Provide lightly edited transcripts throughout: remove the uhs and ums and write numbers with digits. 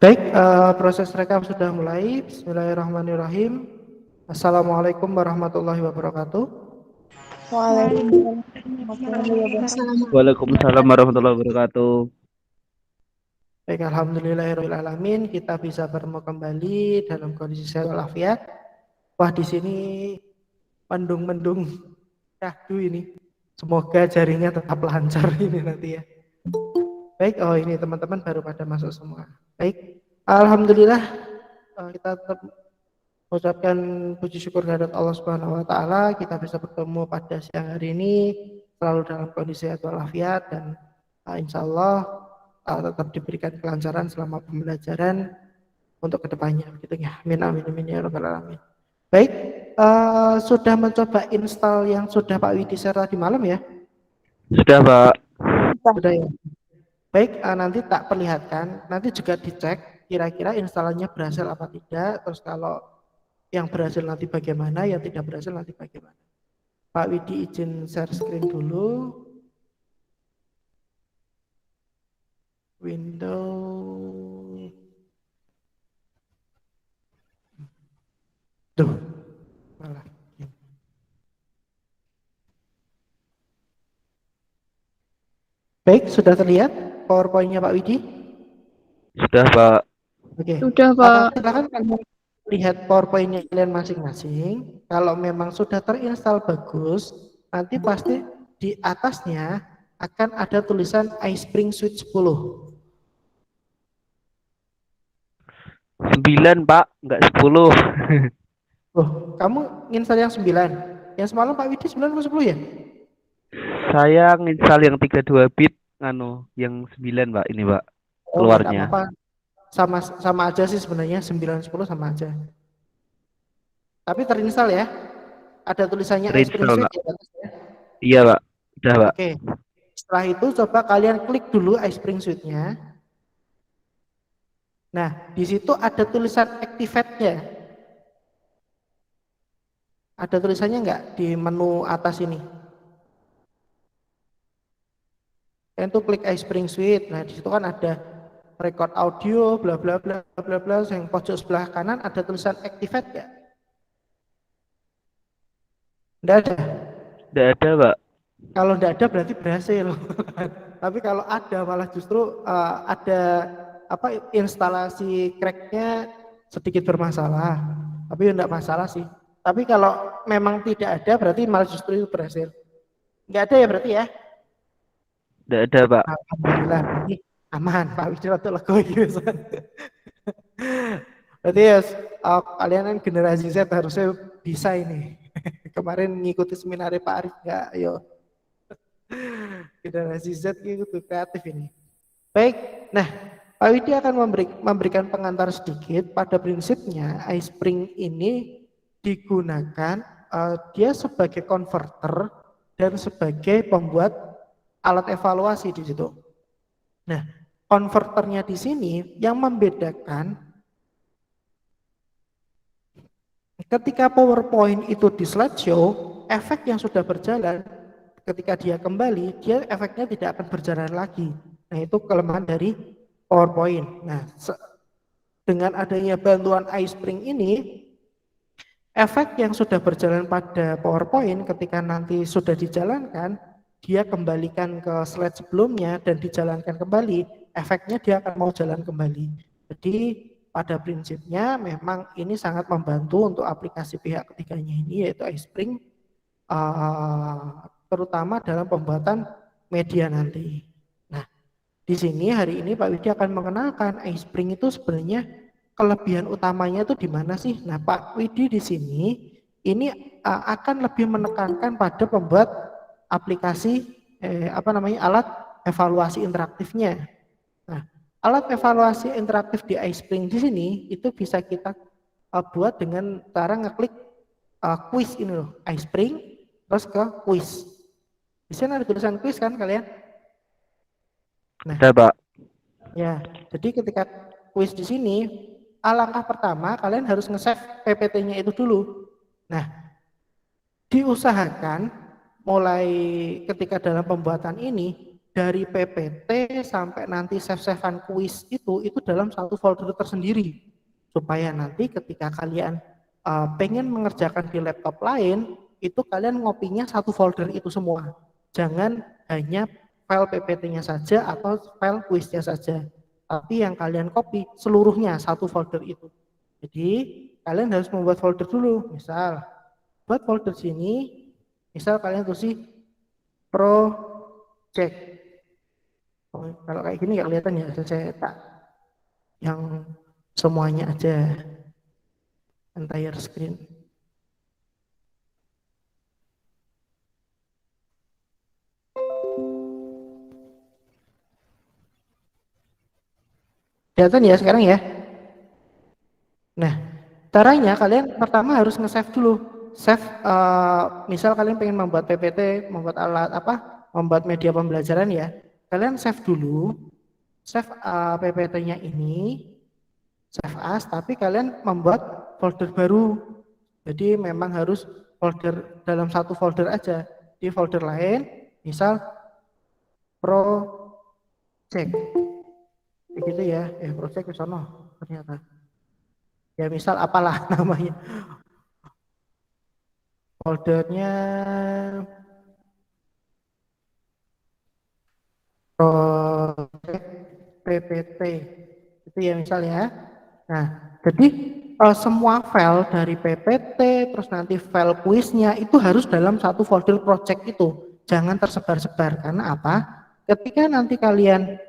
Baik, proses rekam sudah mulai. Bismillahirrahmanirrahim. Assalamualaikum warahmatullahi wabarakatuh. Waalaikumsalam warahmatullahi wabarakatuh. Waalaikumsalam warahmatullahi wabarakatuh. Baik, alhamdulillahirrahmanirrahim. Kita bisa bertemu kembali dalam kondisi sehat walafiat. Wah, di sini mendung-mendung syahdu ini. Semoga jaringnya tetap lancar ini nanti ya. Baik, oh ini teman-teman baru pada masuk semua. Baik, alhamdulillah kita tetap mengucapkan puji syukur kehadirat Allah Subhanahu wa taala, kita bisa bertemu pada siang hari ini selalu dalam kondisi sehat walafiat dan insya Allah tetap diberikan kelancaran selama pembelajaran untuk kedepannya begitu ya. Amin amin amin ya rabbal alamin. Baik, sudah mencoba install yang sudah Pak Widi share tadi malam ya? Sudah, Pak. Sudah ya. Baik, nanti tak perlihatkan, nanti juga dicek kira-kira instalannya berhasil apa tidak, terus kalau yang berhasil nanti bagaimana, yang tidak berhasil nanti bagaimana. Pak Widi izin share screen dulu. Windows. Tuh, malah. Baik, sudah terlihat PowerPoint-nya Pak Widi? Sudah, Pak. Oke. Sudah, Pak. Silakan kalian lihat PowerPoint-nya kalian masing-masing. Kalau memang sudah terinstall bagus, nanti pasti di atasnya akan ada tulisan iSpring Suite 10. 9, Pak, enggak 10. Oh, kamu nginstal yang 9. Yang semalam Pak Widi 9 atau 10 ya? Saya nginstal yang 32 bit yang 9, Pak, ini, Pak. Oh, enggak Keluarnya. apa-apa. Sama aja sih sebenarnya 9 10 sama aja. Tapi terinstall ya. Ada tulisannya iSpring Terinstall, Suite Pak. di atas ya. Iya, Pak. Sudah, Pak. Oke. Setelah itu coba kalian klik dulu iSpring Suite-nya. Nah, di situ ada tulisan Activate-nya. Ada tulisannya enggak di menu atas ini? Kalian tuh klik iSpring Suite. Nah, di situ kan ada record audio, bla bla bla bla bla. Yang pojok sebelah kanan ada tulisan Activate enggak? Enggak ada. Enggak ada, Pak. Kalau enggak ada berarti berhasil. Tapi kalau ada malah justru ada instalasi cracknya sedikit bermasalah. Tapi enggak masalah sih. Tapi kalau memang tidak ada berarti malah justru itu berhasil. Enggak ada ya berarti ya? Enggak ada, Pak. Alhamdulillah berarti aman Pak Wisnu lego gitu. Berarti ya kalian kan generasi Z harusnya bisa ini. Kemarin ngikuti seminar Pak Arif enggak? Ayo. Generasi Z gitu kreatif ini. Baik, nah Pak Widi akan memberikan pengantar sedikit. Pada prinsipnya iSpring ini digunakan dia sebagai converter dan sebagai pembuat alat evaluasi di situ. Nah, konverternya di sini yang membedakan ketika PowerPoint itu di slideshow, efek yang sudah berjalan ketika dia kembali, dia efeknya tidak akan berjalan lagi. Nah, itu kelemahan dari PowerPoint. Nah, dengan adanya bantuan iSpring ini, efek yang sudah berjalan pada PowerPoint ketika nanti sudah dijalankan, dia kembalikan ke slide sebelumnya dan dijalankan kembali, efeknya dia akan mau jalan kembali. Jadi pada prinsipnya memang ini sangat membantu untuk aplikasi pihak ketiganya ini yaitu iSpring, terutama dalam pembuatan media nanti. Nah, di sini hari ini Pak Widi akan mengenalkan iSpring itu sebenarnya kelebihan utamanya itu di mana sih? Nah, Pak Widi di sini ini akan lebih menekankan pada pembuat aplikasi alat evaluasi interaktifnya. Nah, alat evaluasi interaktif di iSpring di sini itu bisa kita buat dengan cara ngeklik quiz ini loh, iSpring terus ke quiz. Di sini ada tulisan quiz kan kalian? Nah, Ada, Pak. ya, jadi ketika quiz di sini, alangkah pertama kalian harus nge-save PPT-nya itu dulu. Nah, diusahakan mulai ketika dalam pembuatan ini dari PPT sampai nanti save-savean kuis itu dalam satu folder tersendiri, supaya nanti ketika kalian pengen mengerjakan di laptop lain, itu kalian ngopinya satu folder itu semua. Jangan hanya file PPT-nya saja atau file kuisnya saja, tapi yang kalian copy seluruhnya satu folder itu. Jadi kalian harus membuat folder dulu. Misal buat folder sini, misal kalian tulis project. Oh, kalau kayak gini nggak kelihatan ya, saya tak yang semuanya aja, entire screen. Kelihatan ya sekarang ya. Nah, caranya kalian pertama harus nge-save dulu. Save, misal kalian pengen membuat PPT, membuat alat membuat media pembelajaran ya. Kalian save dulu, save PPT-nya ini, save as, tapi kalian membuat folder baru. Jadi memang harus folder dalam satu folder aja. Di folder lain, misal project, begitu ya. Project ke sono ternyata. Ya misal apalah namanya. Foldernya project PPT. Itu ya misal ya. Nah, jadi semua file dari PPT terus nanti file kuisnya itu harus dalam satu folder project itu. Jangan tersebar-sebar karena apa? Ketika nanti kalian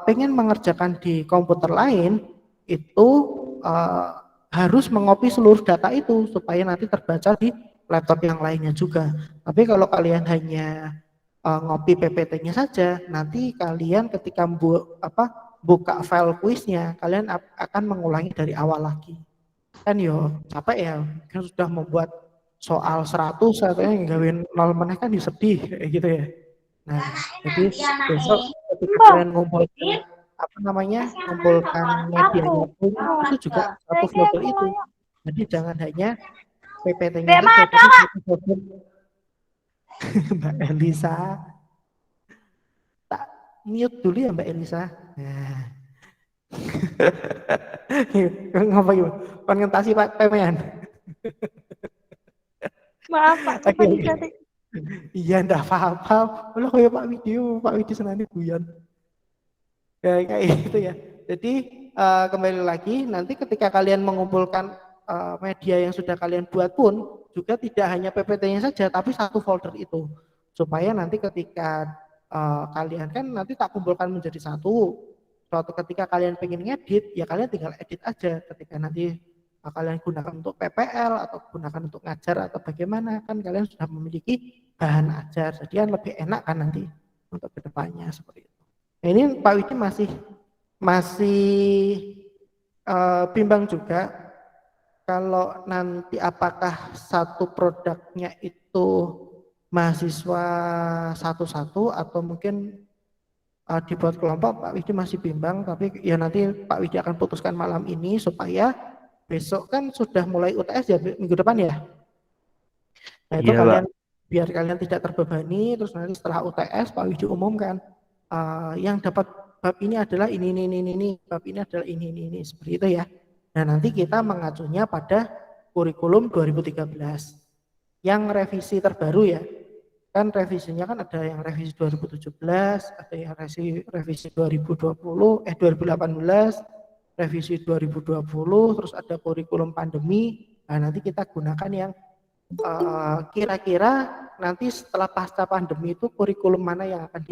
pengen mengerjakan di komputer lain itu harus mengopi seluruh data itu supaya nanti terbaca di laptop yang lainnya juga. Tapi kalau kalian hanya ngopi PPT-nya saja, nanti kalian ketika buka file kuisnya, kalian akan mengulangi dari awal lagi. Kan yo capek ya, kan sudah membuat soal 100 katanya nggawin 0 meneh kan sedih kayak gitu ya. Nah, jadi besok ketika kalian ngumpulkan medianya pun itu juga satu folder itu. Jadi jangan hanya PPT-nya saja, tapi satu folder. Mbak Elisa, tak mute dulu ya Mbak Elisa. Nah. Ngapa yuk? Konsultasi Pak Pemean. Maaf Pak, lupa dicatat. Iya ndak apa-apa. Kalau kayak Pak Widi senani guyon. Kayak itu ya. Jadi kembali lagi nanti ketika kalian mengumpulkan media yang sudah kalian buat pun juga tidak hanya PPT-nya saja tapi satu folder itu. Supaya nanti ketika kalian kan nanti tak kumpulkan menjadi satu. Suatu ketika kalian pengen ngedit ya kalian tinggal edit aja ketika nanti kalian gunakan untuk PPL atau gunakan untuk ngajar atau bagaimana kan kalian sudah memiliki bahan ajar jadi kan lebih enak kan nanti untuk kedepannya seperti itu. Nah, ini Pak Widi masih bimbang juga kalau nanti apakah satu produknya itu mahasiswa satu-satu atau mungkin dibuat kelompok. Pak Widi masih bimbang tapi ya nanti Pak Widi akan putuskan malam ini supaya besok kan sudah mulai UTS ya minggu depan ya. Nah itu Iya, Pak. kalian biar kalian tidak terbebani terus nanti setelah UTS Pak Widi umumkan yang dapat bab ini adalah ini, bab ini adalah ini seperti itu ya. Nah nanti kita mengacunya pada kurikulum 2013 yang revisi terbaru ya. Kan revisinya kan ada yang revisi 2017, ada yang revisi 2020, 2018, revisi 2020, terus ada kurikulum pandemi. Nah, nanti kita gunakan yang kira-kira nanti setelah pasca pandemi itu kurikulum mana yang akan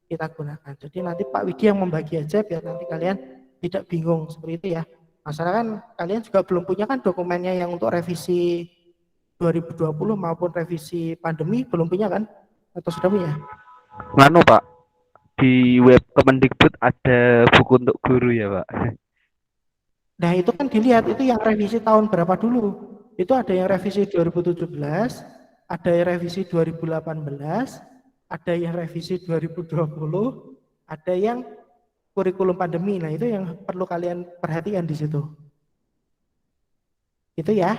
kita gunakan. Jadi nanti Pak Widi yang membagi aja biar nanti kalian tidak bingung seperti itu ya. Masalah kan kalian juga belum punya kan dokumennya yang untuk revisi 2020 maupun revisi pandemi belum punya kan? Atau sudah punya? Nganu, Pak. Di web Kemendikbud ada buku untuk guru ya, Pak. Nah itu kan dilihat itu yang revisi tahun berapa dulu. Itu ada yang revisi 2017, ada yang revisi 2018, ada yang revisi 2020, ada yang kurikulum pandemi. Nah itu yang perlu kalian perhatikan di situ. Itu ya.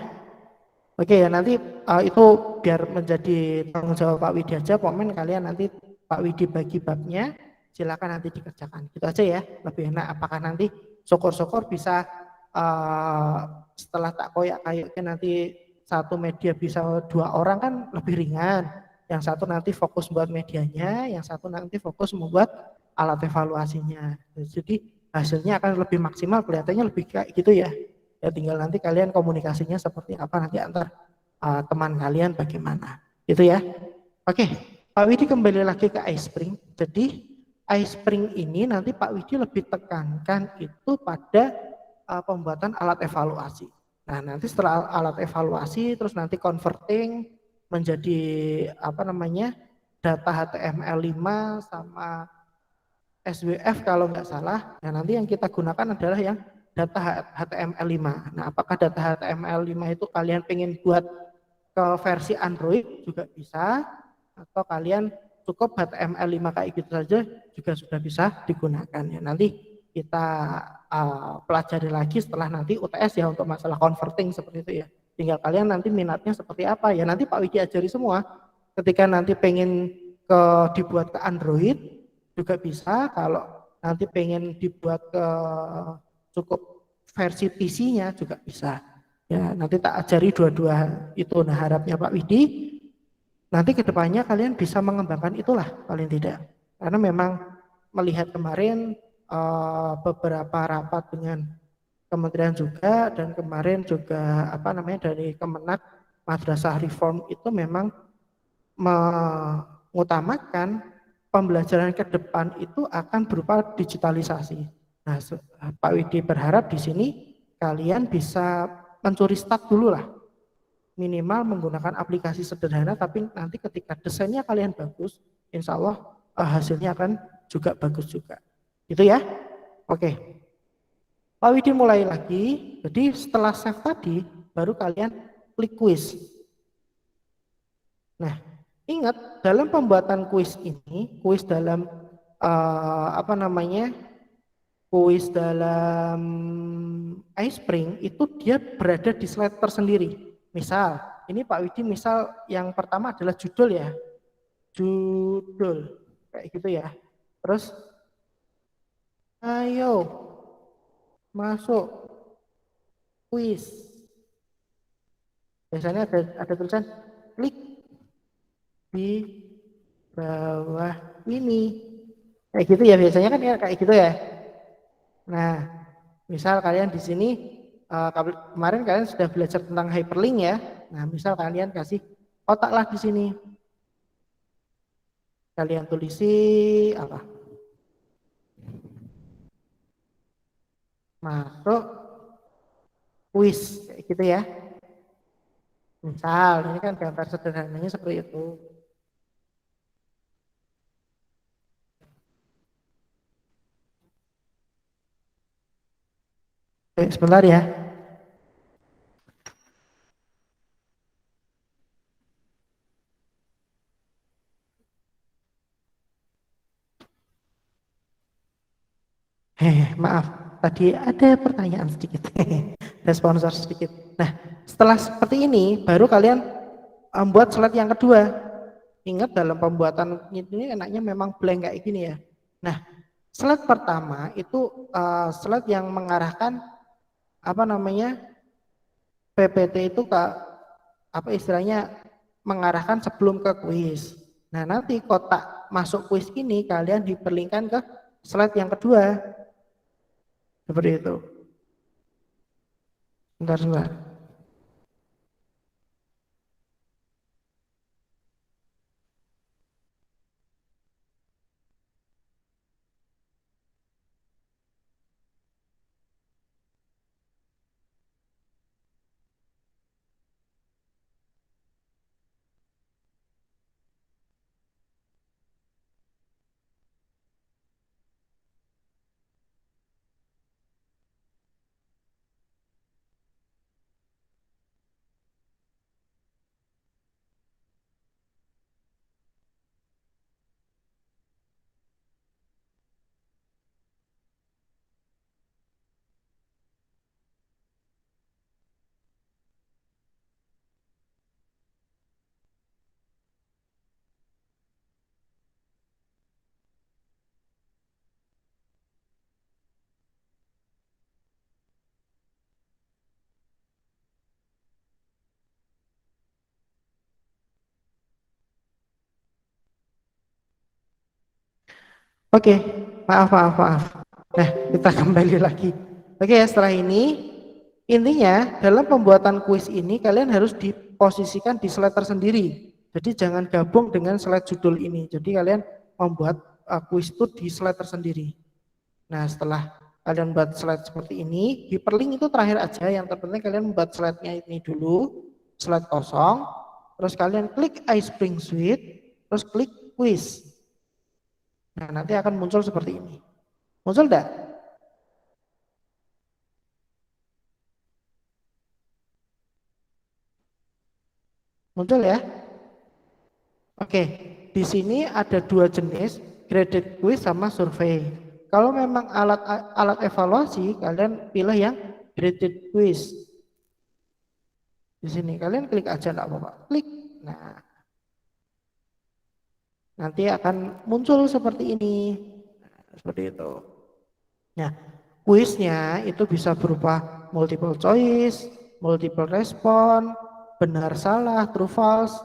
Oke ya nanti itu biar menjadi tanggung jawab Pak Widi aja. Komen kalian nanti Pak Widi bagi babnya. silakan nanti dikerjakan. Gitu aja ya, lebih enak. Apakah nanti syukur-syukur bisa setelah tak koyak-kayaknya nanti satu media bisa 2 orang kan lebih ringan. Yang satu nanti fokus buat medianya, yang satu nanti fokus membuat alat evaluasinya. Jadi hasilnya akan lebih maksimal, kelihatannya lebih kayak gitu ya. Ya tinggal nanti kalian komunikasinya seperti apa nanti antar teman kalian bagaimana. Gitu ya. Oke, Pak Widi kembali lagi ke iSpring. Jadi iSpring ini nanti Pak Widi lebih tekankan itu pada pembuatan alat evaluasi. Nah, nanti setelah alat evaluasi terus nanti converting menjadi apa namanya? Data HTML5 sama SWF kalau nggak salah. Nah, nanti yang kita gunakan adalah yang data HTML5. Nah, apakah data HTML5 itu kalian pengen buat ke versi Android juga bisa, atau kalian cukup HTML5 kayak gitu saja juga sudah bisa digunakan ya. Nanti kita pelajari lagi setelah nanti UTS ya untuk masalah converting seperti itu ya. Tinggal kalian nanti minatnya seperti apa ya, nanti Pak Widi ajari semua. Ketika nanti pengen dibuat ke Android juga bisa, kalau nanti pengen dibuat ke cukup versi PC-nya juga bisa. Ya, nanti tak ajari dua-dua itu. Nah, harapnya Pak Widi nanti kedepannya kalian bisa mengembangkan itulah paling tidak. Karena memang melihat kemarin beberapa rapat dengan kementerian juga dan kemarin juga apa namanya dari Kemenak Madrasah Reform itu memang mengutamakan pembelajaran ke depan itu akan berupa digitalisasi. Nah, Pak Widi berharap di sini kalian bisa mencuri start dulu lah, minimal menggunakan aplikasi sederhana, tapi nanti ketika desainnya kalian bagus, insya Allah hasilnya akan juga bagus juga. Gitu ya. Oke. Pak Widi mulai lagi. Jadi setelah save tadi, baru kalian klik quiz. Nah, ingat dalam pembuatan quiz ini, quiz dalam apa namanya, quiz dalam iSpring itu dia berada di slide tersendiri. Misal, ini Pak Widi misal yang pertama adalah judul ya. Judul. Kayak gitu ya. Terus, ayo masuk quiz. Biasanya ada tulisan klik di bawah ini. Kayak gitu ya biasanya kan ya kayak gitu ya. Nah, misal kalian di sini kemarin kalian sudah belajar tentang hyperlink ya. Nah, misal kalian kasih kotaklah di sini. Kalian tulisi apa? Masuk quiz kayak gitu ya. Misal ini kan gambar sederhananya seperti itu. Sebentar ya. Maaf, tadi ada pertanyaan sedikit. Ada sponsor sedikit. Nah, setelah seperti ini, baru kalian membuat slide yang kedua. Ingat dalam pembuatan ini enaknya memang blank kayak gini ya. Nah, slide pertama itu slide yang mengarahkan apa namanya PPT itu ke apa istilahnya mengarahkan sebelum ke kuis. Nah, nanti kotak masuk kuis ini kalian diperlinkkan ke slide yang kedua. Seperti itu. Sebentar. Oke, maaf. Nah, kita kembali lagi. Oke, setelah ini intinya dalam pembuatan kuis ini kalian harus diposisikan di slide tersendiri. Jadi jangan gabung dengan slide judul ini. Jadi kalian membuat kuis itu di slide tersendiri. Nah, setelah kalian buat slide seperti ini, hyperlink itu terakhir aja. Yang terpenting kalian membuat slide-nya ini dulu, slide kosong, terus kalian klik iSpring Suite, terus klik quiz. Nah, nanti akan muncul seperti ini. Muncul enggak? Muncul ya? Oke, di sini ada dua jenis, graded quiz sama survei. Kalau memang alat evaluasi, kalian pilih yang graded quiz. Di sini kalian klik aja enggak apa-apa. Klik. Nah, nanti akan muncul seperti ini. Nah, seperti itu. Nah, kuisnya itu bisa berupa multiple choice, multiple respon, benar salah, true false,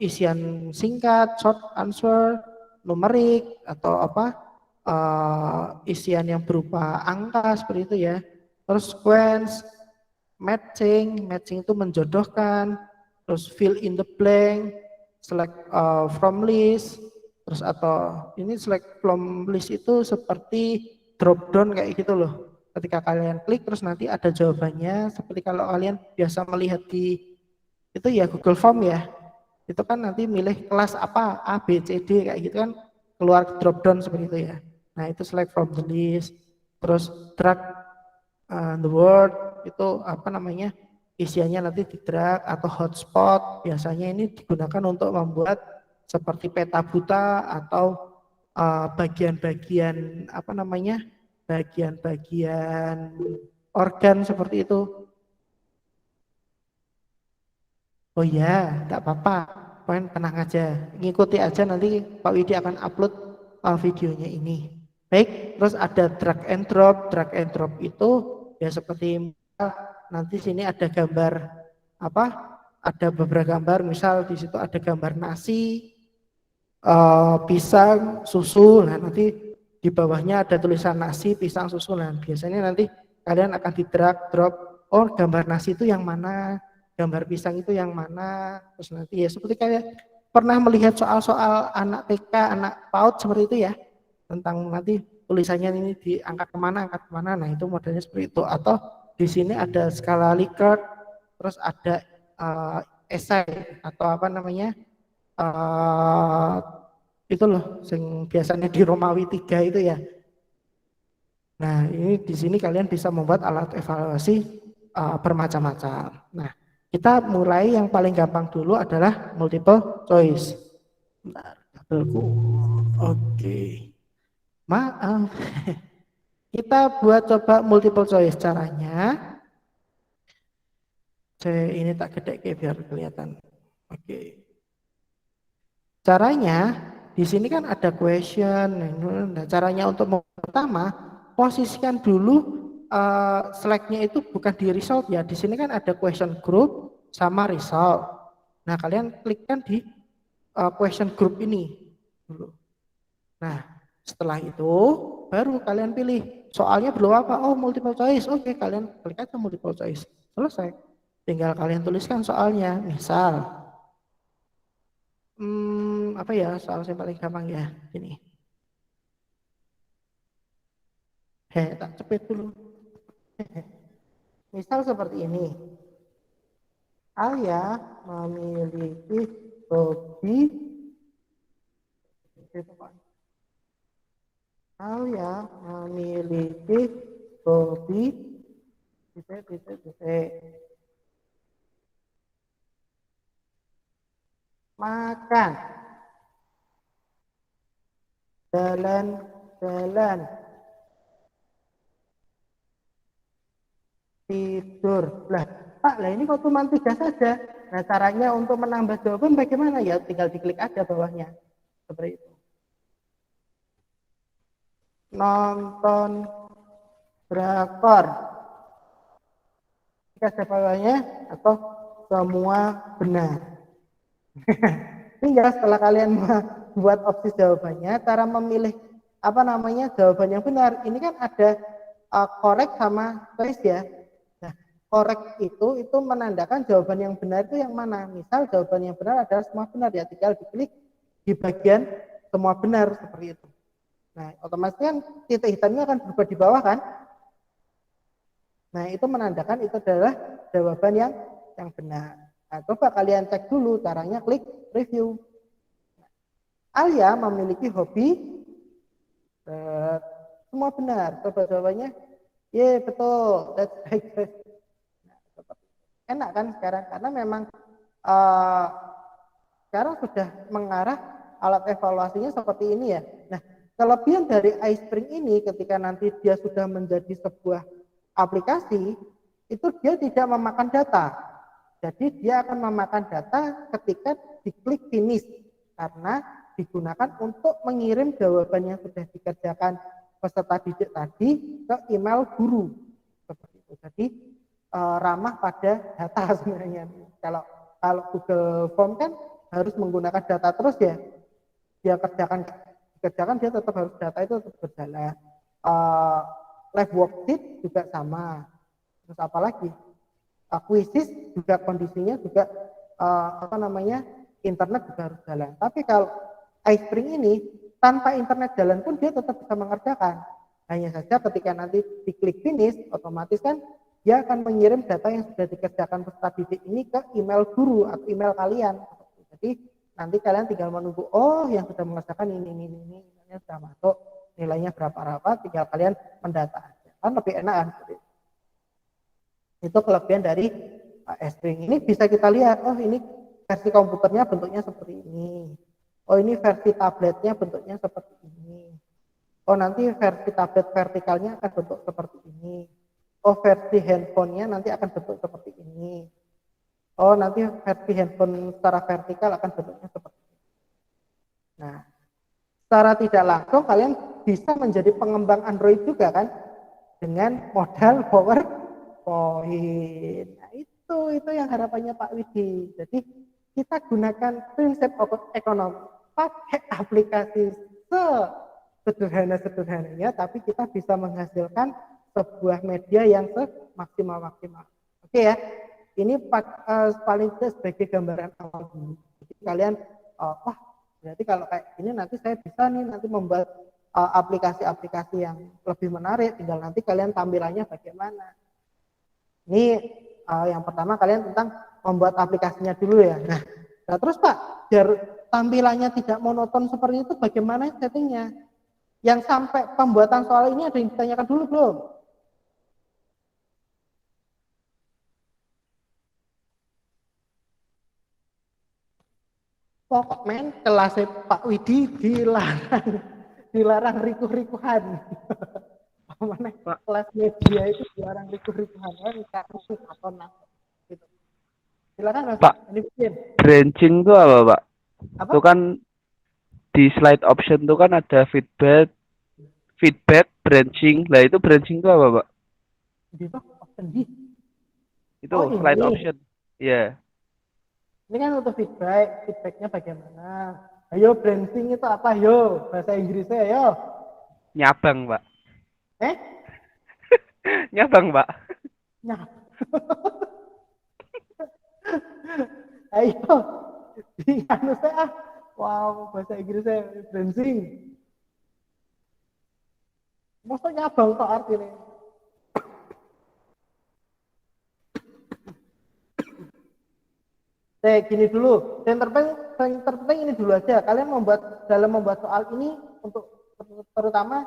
isian singkat, short answer, numerik atau apa, isian yang berupa angka seperti itu ya. Terus sequence, matching itu menjodohkan, terus fill in the blank, select from list, terus atau ini select from list itu seperti drop down kayak gitu loh. Ketika kalian klik terus nanti ada jawabannya seperti kalau kalian biasa melihat di itu ya Google Form ya. Itu kan nanti milih kelas apa A, B, C, D kayak gitu kan keluar drop down seperti itu ya. Nah, itu select from the list. Terus drag the word itu apa namanya? Isiannya nanti di drag atau hotspot. Biasanya ini digunakan untuk membuat seperti peta buta atau bagian-bagian apa namanya? Bagian-bagian organ seperti itu. Oh iya, tidak apa-apa. Poin tenang aja. Ngikuti aja nanti Pak Widi akan upload videonya ini. Baik, terus ada drag and drop. Drag and drop itu ya seperti nanti sini ada gambar apa? Ada beberapa gambar, misal di situ ada gambar nasi, pisang, susu. Nah, nanti di bawahnya ada tulisan nasi, pisang, susu. Nah, biasanya nanti kalian akan di drag drop. Oh, gambar nasi itu yang mana? Gambar pisang itu yang mana? Terus nanti ya seperti kayak pernah melihat soal-soal anak TK, anak PAUD seperti itu ya. Tentang nanti tulisannya ini diangkat kemana, angkat kemana. Nah, itu modelnya seperti itu. Atau di sini ada skala Likert, terus ada esai atau apa namanya? Itu loh yang biasanya di Romawi 3 itu ya. Nah, ini di sini kalian bisa membuat alat evaluasi bermacam-macam. Nah, kita mulai yang paling gampang dulu adalah multiple choice. Bentar, kabelku. Oke. Maaf. Kita buat coba multiple choice caranya. Ini tak gede biar kelihatan. Oke. Caranya di sini kan ada question. Nah, caranya untuk pertama posisikan dulu slide-nya itu bukan di result ya. Di sini kan ada question group sama result. Nah, kalian klikkan di question group ini dulu. Nah, setelah itu baru kalian pilih soalnya belum apa. Oh, multiple choice. Oke, kalian klik aja multiple choice. Selesai. Tinggal kalian tuliskan soalnya. Misal apa ya soal yang paling gampang ya ini. Tak cepet dulu. Misal seperti ini. Ayah memiliki hobi Ayah memiliki hobi bisa makan, jalan-jalan, tidur. Lah, Pak, lah ini kok cuma 3 saja. Nah, caranya untuk menambah jawaban bagaimana ya? Tinggal diklik aja bawahnya. Seperti itu. Nonton drakor. Jika bawahnya atau semua benar. Tinggal setelah kalian buat opsi jawabannya, cara memilih apa namanya jawaban yang benar. Ini kan ada correct sama choice ya. Nah, correct itu menandakan jawaban yang benar itu yang mana. Misal jawaban yang benar adalah semua benar ya, tinggal diklik di bagian semua benar seperti itu. Nah, otomatis kan titik hitamnya akan berubah di bawah kan. Nah, itu menandakan itu adalah jawaban yang benar. Nah, coba kalian cek dulu caranya, klik review. Alia memiliki hobi semua benar. Coba jawabannya, ye betul, that's right. Nah, enak kan sekarang karena memang uh, sekarang sudah mengarah alat evaluasinya seperti ini ya. Nah, kelebihan dari iSpring ini ketika nanti dia sudah menjadi sebuah aplikasi, itu dia tidak memakan data. Jadi dia akan memakan data ketika diklik finish karena digunakan untuk mengirim jawaban yang sudah dikerjakan peserta didik tadi ke email guru. Seperti itu. Jadi ramah pada data sebenarnya. Kalau Google Form kan harus menggunakan data terus ya. Dia dikerjakan dia tetap harus data itu tetap berjalan. Live worksheet juga sama. Terus apa lagi? Quizzes juga kondisinya juga internet juga harus jalan. Tapi kalau iSpring ini tanpa internet jalan pun dia tetap bisa mengerjakan. Hanya saja ketika nanti diklik finish, otomatis kan dia akan mengirim data yang sudah dikerjakan peserta didik ini ke email guru atau email kalian. Jadi nanti kalian tinggal menunggu, oh yang sudah mengerjakan ini nilainya sudah masuk, nilainya berapa, tinggal kalian mendata aja. Kan lebih enak kan? Itu kelebihan dari iSpring. Ini bisa kita lihat, oh ini versi komputernya bentuknya seperti ini. Oh ini versi tabletnya bentuknya seperti ini. Oh nanti versi tablet vertikalnya akan bentuk seperti ini. Oh versi handphonenya nanti akan bentuk seperti ini. Oh nanti versi handphone secara vertikal akan bentuknya seperti ini. Nah, secara tidak langsung kalian bisa menjadi pengembang Android juga kan dengan modal PowerPoint. Nah, itu yang harapannya Pak Widi. Jadi kita gunakan prinsip ekonomi, pakai aplikasi sederhana-sederhananya, tapi kita bisa menghasilkan sebuah media yang semaksimal-maksimal. Oke ya, ini paling sebagai gambaran awal dulu. Jadi kalian, wah berarti kalau kayak ini nanti saya bisa nih nanti membuat aplikasi-aplikasi yang lebih menarik, tinggal nanti kalian tampilannya bagaimana. Ini yang pertama kalian tentang membuat aplikasinya dulu ya. Nah terus Pak, biar tampilannya tidak monoton seperti itu bagaimana settingnya? Yang sampai pembuatan soal ini ada yang ditanyakan dulu belum? Pokok men kelas Pak Widi dilarang rikuh-rikuhan. Kelas media itu dilarang rikuh-rikuhan karena gitu. Silakan Mas. Pak, branching itu apa Pak? Apa? Itu kan di slide option itu kan ada feedback, branching. Lah itu branching itu apa Pak? Option D. Itu slide option. Ya. Yeah. Ini kan untuk feedbacknya bagaimana? Ayo branching itu apa yo? Bahasa Inggrisnya yo. Nyabang Pak. Nyabang Pak. Nyabang. Ayo di saya wow bahasa Inggrisnya branching. Maksudnya nyabang kok artinya? Gini dulu, yang terpenting ini dulu aja. Kalian dalam membuat soal ini untuk terutama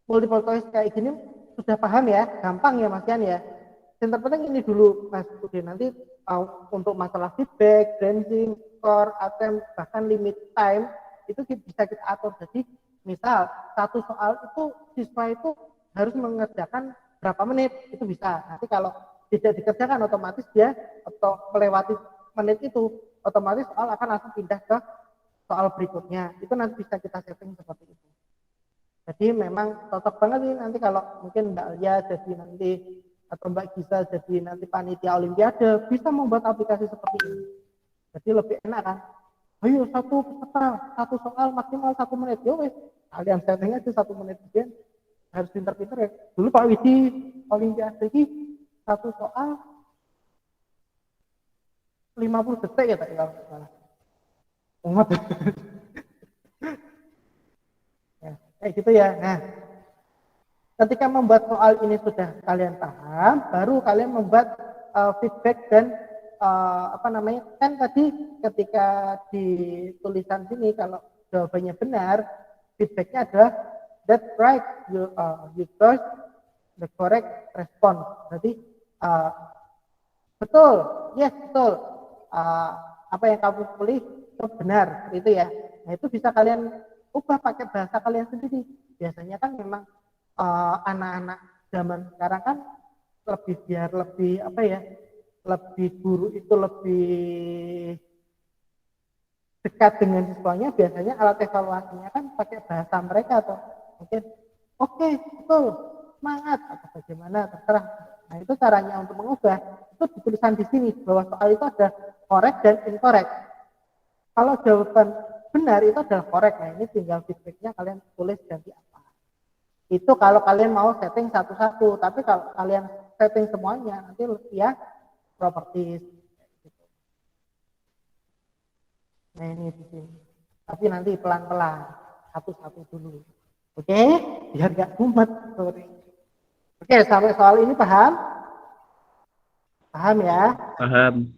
multiple choice kayak gini sudah paham ya, gampang ya Mas Yan ya. Yang terpenting ini dulu Mas Budi, nanti untuk masalah feedback, branching, score, attempt, bahkan limit time itu bisa kita atur. Jadi misal satu soal itu siswa itu harus mengerjakan berapa menit, itu bisa. Nanti kalau tidak dikerjakan otomatis dia atau melewati menit itu otomatis soal akan langsung pindah ke soal berikutnya. Itu nanti bisa kita setting seperti itu. Jadi memang cocok banget nih nanti kalau mungkin Mbak Alia jadi nanti atau Mbak Gisa jadi nanti panitia olimpiade bisa membuat aplikasi seperti ini. Jadi lebih enak kan. Ayo satu peserta, satu soal maksimal 1 menit. Yo wes, kalian setting aja 1 menit kemudian harus pinter-pinter ya. Dulu Pak Widi Olimpiade ini satu soal 50 detik ya Pak kalau nggak salah. Umat. Ya, kayak gitu ya. Nah, ketika membuat soal ini sudah kalian paham, baru kalian membuat feedback dan apa namanya? Kan tadi ketika di tulisan sini kalau jawabannya benar, feedbacknya adalah that's right, you chose the correct response. Jadi uh, betul, yes betul. Uh, apa yang kamu pilih itu benar, itu ya. Nah itu bisa kalian ubah pakai bahasa kalian sendiri. Biasanya kan memang anak-anak zaman sekarang kan lebih biar lebih apa ya, lebih guru itu lebih dekat dengan siswanya. Biasanya alat evaluasinya kan pakai bahasa mereka atau mungkin oke, betul, semangat atau bagaimana terserah. Nah itu caranya untuk mengubah itu ditulisan di sini bahwa soal itu ada correct dan incorrect. Kalau jawaban benar itu adalah correct. Nah ini tinggal feedbacknya kalian tulis ganti apa. Itu kalau kalian mau setting satu-satu. Tapi kalau kalian setting semuanya nanti ya properties. Nah ini di sini. Tapi nanti pelan-pelan satu-satu dulu. Oke, biar gak mumet. Oke, sampai soal ini paham? Paham ya? Paham.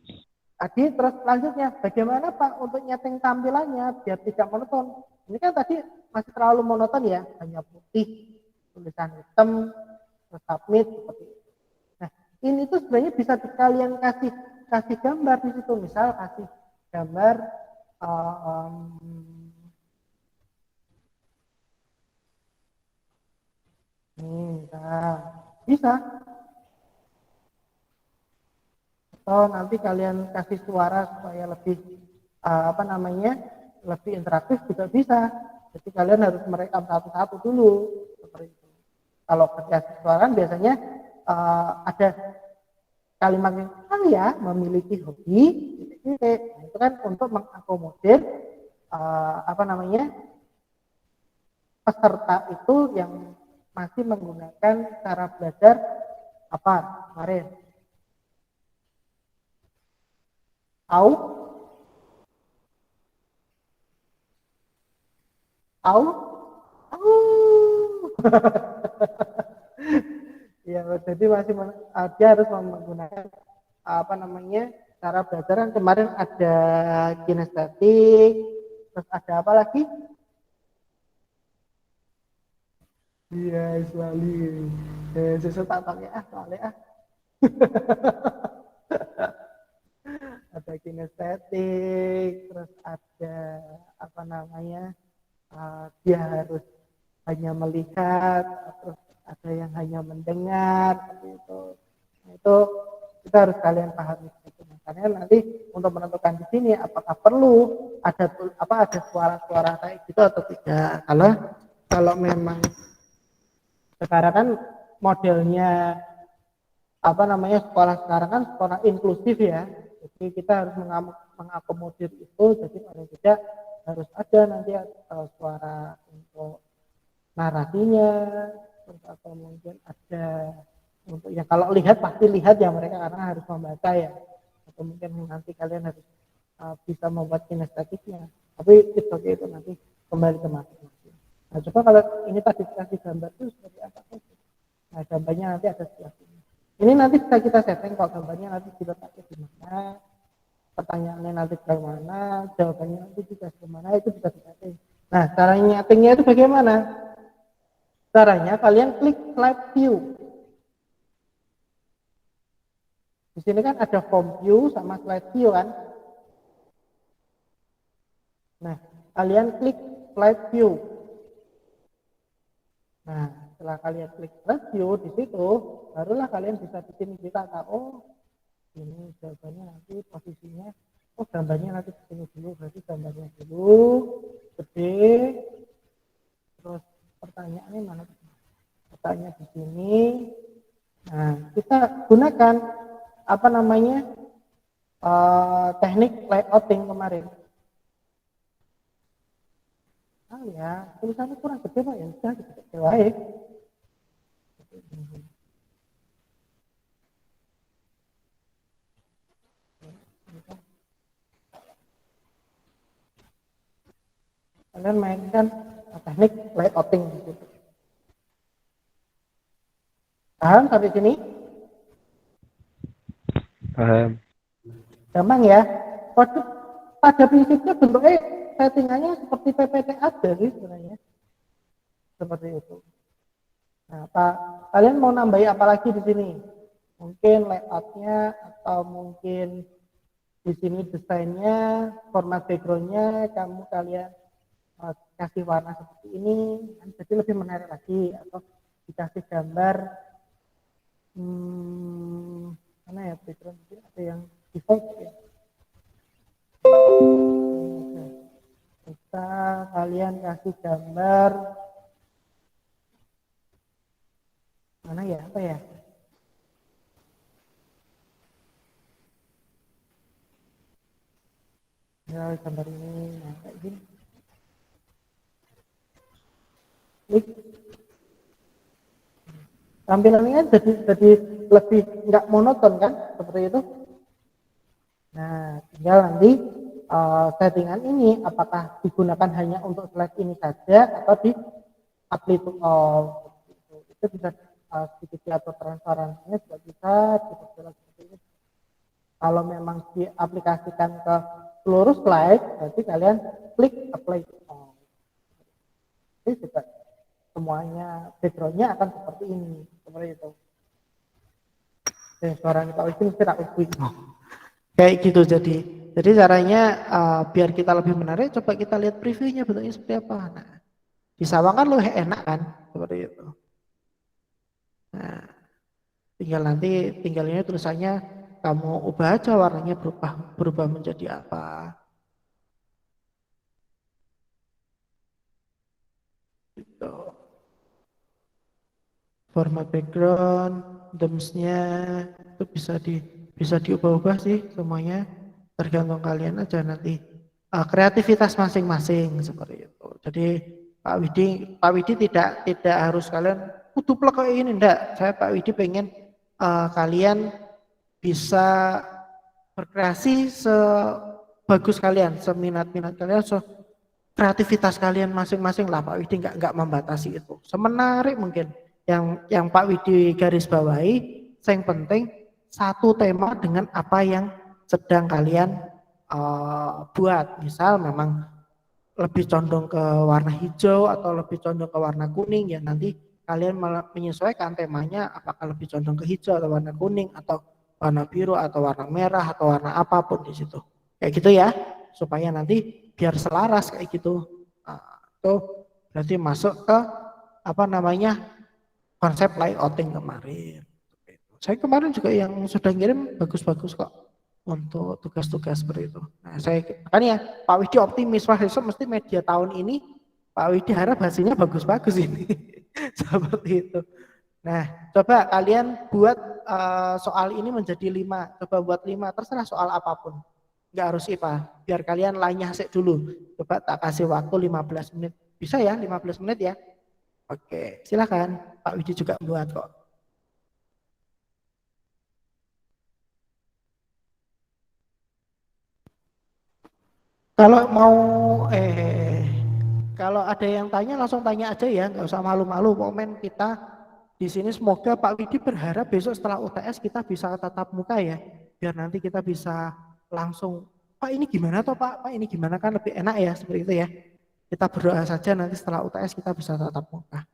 Tadi terus selanjutnya, bagaimana Pak untuk nyeting tampilannya biar tidak monoton? Ini kan tadi masih terlalu monoton ya, hanya putih, tulisan hitam, terus submit seperti itu. Nah, ini tuh sebenarnya bisa kalian kasih gambar di situ, misal kasih gambar nah, bisa. Atau nanti kalian kasih suara supaya lebih apa namanya lebih interaktif juga bisa. Jadi kalian harus merekam satu-satu dulu seperti itu. Kalau kasih suara biasanya ada kalimat yang ya memiliki hobi, nah, itu kan untuk mengakomodir apa namanya peserta itu yang masih menggunakan cara belajar apa kemarin. Au? Au? Au? Ya, jadi masih dia harus menggunakan apa namanya cara belajar. Kan kemarin ada kinestetik, terus ada apa lagi? Iya, selalu. Sesuatu tak pakai soalnya ada kinestetik, terus ada apa namanya dia harus hanya melihat, terus ada yang hanya mendengar, seperti itu. Nah, itu kita harus kalian pahami. Makanya nanti untuk menentukan di sini apakah perlu ada suara-suara kayak gitu atau tidak. Kalau memang sekarang kan modelnya apa namanya sekolah sekarang kan sekolah inklusif ya. Jadi kita harus mengakomodir itu. Jadi paling tidak harus ada nanti suara untuk narasinya, terus atau mungkin ada untuk ya kalau lihat pasti lihat ya mereka karena harus membaca ya. Atau mungkin nanti kalian harus bisa membuat kinestetiknya. Tapi itu nanti kembali ke masing-masing. Nah coba kalau ini tadi kasih gambar itu seperti apa? Nah gambarnya nanti ada sebelah sini. Ini nanti bisa kita setting kalau gambarnya nanti diletakkan di mana, pertanyaannya nanti bagaimana, jawabannya nanti juga bagaimana, itu bisa disetting. Nah caranya nyetingnya itu bagaimana? Caranya kalian klik slide view. Di sini kan ada form view sama slide view kan. Nah, kalian klik slide view. Nah, setelah kalian klik slide view di situ, barulah kalian bisa bikin kita tahu, oh, ini jawabannya nanti posisinya, oh gambarnya nanti di sini dulu, berarti gambarnya dulu, gede, terus pertanyaannya mana? Pertanyaan di sini. Nah, kita gunakan apa namanya teknik layouting kemarin. Ah ya, tulisannya kurang gede Pak ya, udah gede baik. Kalian mainkan teknik layouting gitu. Paham sampai sini? Paham. Gampang ya. Pada prinsipnya bentuknya settingannya seperti PPT ada sih sebenarnya. Seperti itu. Nah, kalian mau nambahi apa lagi di sini? Mungkin layoutnya atau mungkin di sini desainnya, format backgroundnya, kalian kasih warna seperti ini, jadi lebih menarik lagi. Atau dikasih gambar, mana ya background? Ada yang default ya. Bisa kalian kasih gambar mana ya, apa ya? Ya gambar ini, nah, kayak gini. Klik. Tampilannya jadi lebih nggak monoton kan, seperti itu. Nah, tinggal nanti settingan ini apakah digunakan hanya untuk slide ini saja atau di apply to all. Itu bisa sedikit diatur transparansinya juga bisa diperjelas seperti ini. Kalau memang diaplikasikan ke seluruh slide, berarti kalian klik apply to all. Ini juga semuanya backgroundnya akan seperti ini, seperti itu. Suara kita ini tidak kayak gitu. Jadi caranya biar kita lebih menarik, coba kita lihat previewnya bentuknya seperti apa. Nah, di sawang kan lebih enak kan, seperti itu. Nah, tinggal ini tulisannya kamu ubah aja warnanya berubah menjadi apa. Gitu. Format background, themesnya itu bisa diubah-ubah sih semuanya, tergantung kalian aja nanti kreativitas masing-masing seperti itu. Jadi Pak Widi tidak harus kalian kudu plek kayak ini, enggak. Pak Widi pengen kalian bisa berkreasi sebagus kalian, seminat-minat kalian, kreativitas kalian masing-masing lah. Pak Widi nggak membatasi itu. Semenarik mungkin yang Pak Widi garis bawahi, yang penting satu tema dengan apa yang sedang kalian buat. Misal memang lebih condong ke warna hijau atau lebih condong ke warna kuning, ya nanti kalian menyesuaikan temanya apakah lebih condong ke hijau atau warna kuning atau warna biru atau warna merah atau warna apapun di situ. Kayak gitu ya, supaya nanti biar selaras kayak gitu. Itu berarti masuk ke apa namanya konsep layouting kemarin. Saya kemarin juga yang sudah ngirim bagus-bagus kok untuk tugas-tugas seperti itu. Nah, saya kan ya Pak Widi optimis, wah besok mesti media tahun ini Pak Widi harap hasilnya bagus-bagus ini. Seperti itu. Nah, coba kalian buat soal ini menjadi 5. Coba buat 5, terserah soal apapun. Nggak harus IPA, biar kalian lainnya asik dulu. Coba tak kasih waktu 15 menit. Bisa ya 15 menit ya? Oke, silakan. Pak Widi juga buat kok. Kalau mau kalau ada yang tanya langsung tanya aja ya, nggak usah malu-malu. Komen kita di sini semoga Pak Widi berharap besok setelah UTS kita bisa tatap muka ya, biar nanti kita bisa langsung, Pak ini gimana toh Pak, Pak ini gimana, kan lebih enak ya seperti itu ya. Kita berdoa saja nanti setelah UTS kita bisa tatap muka.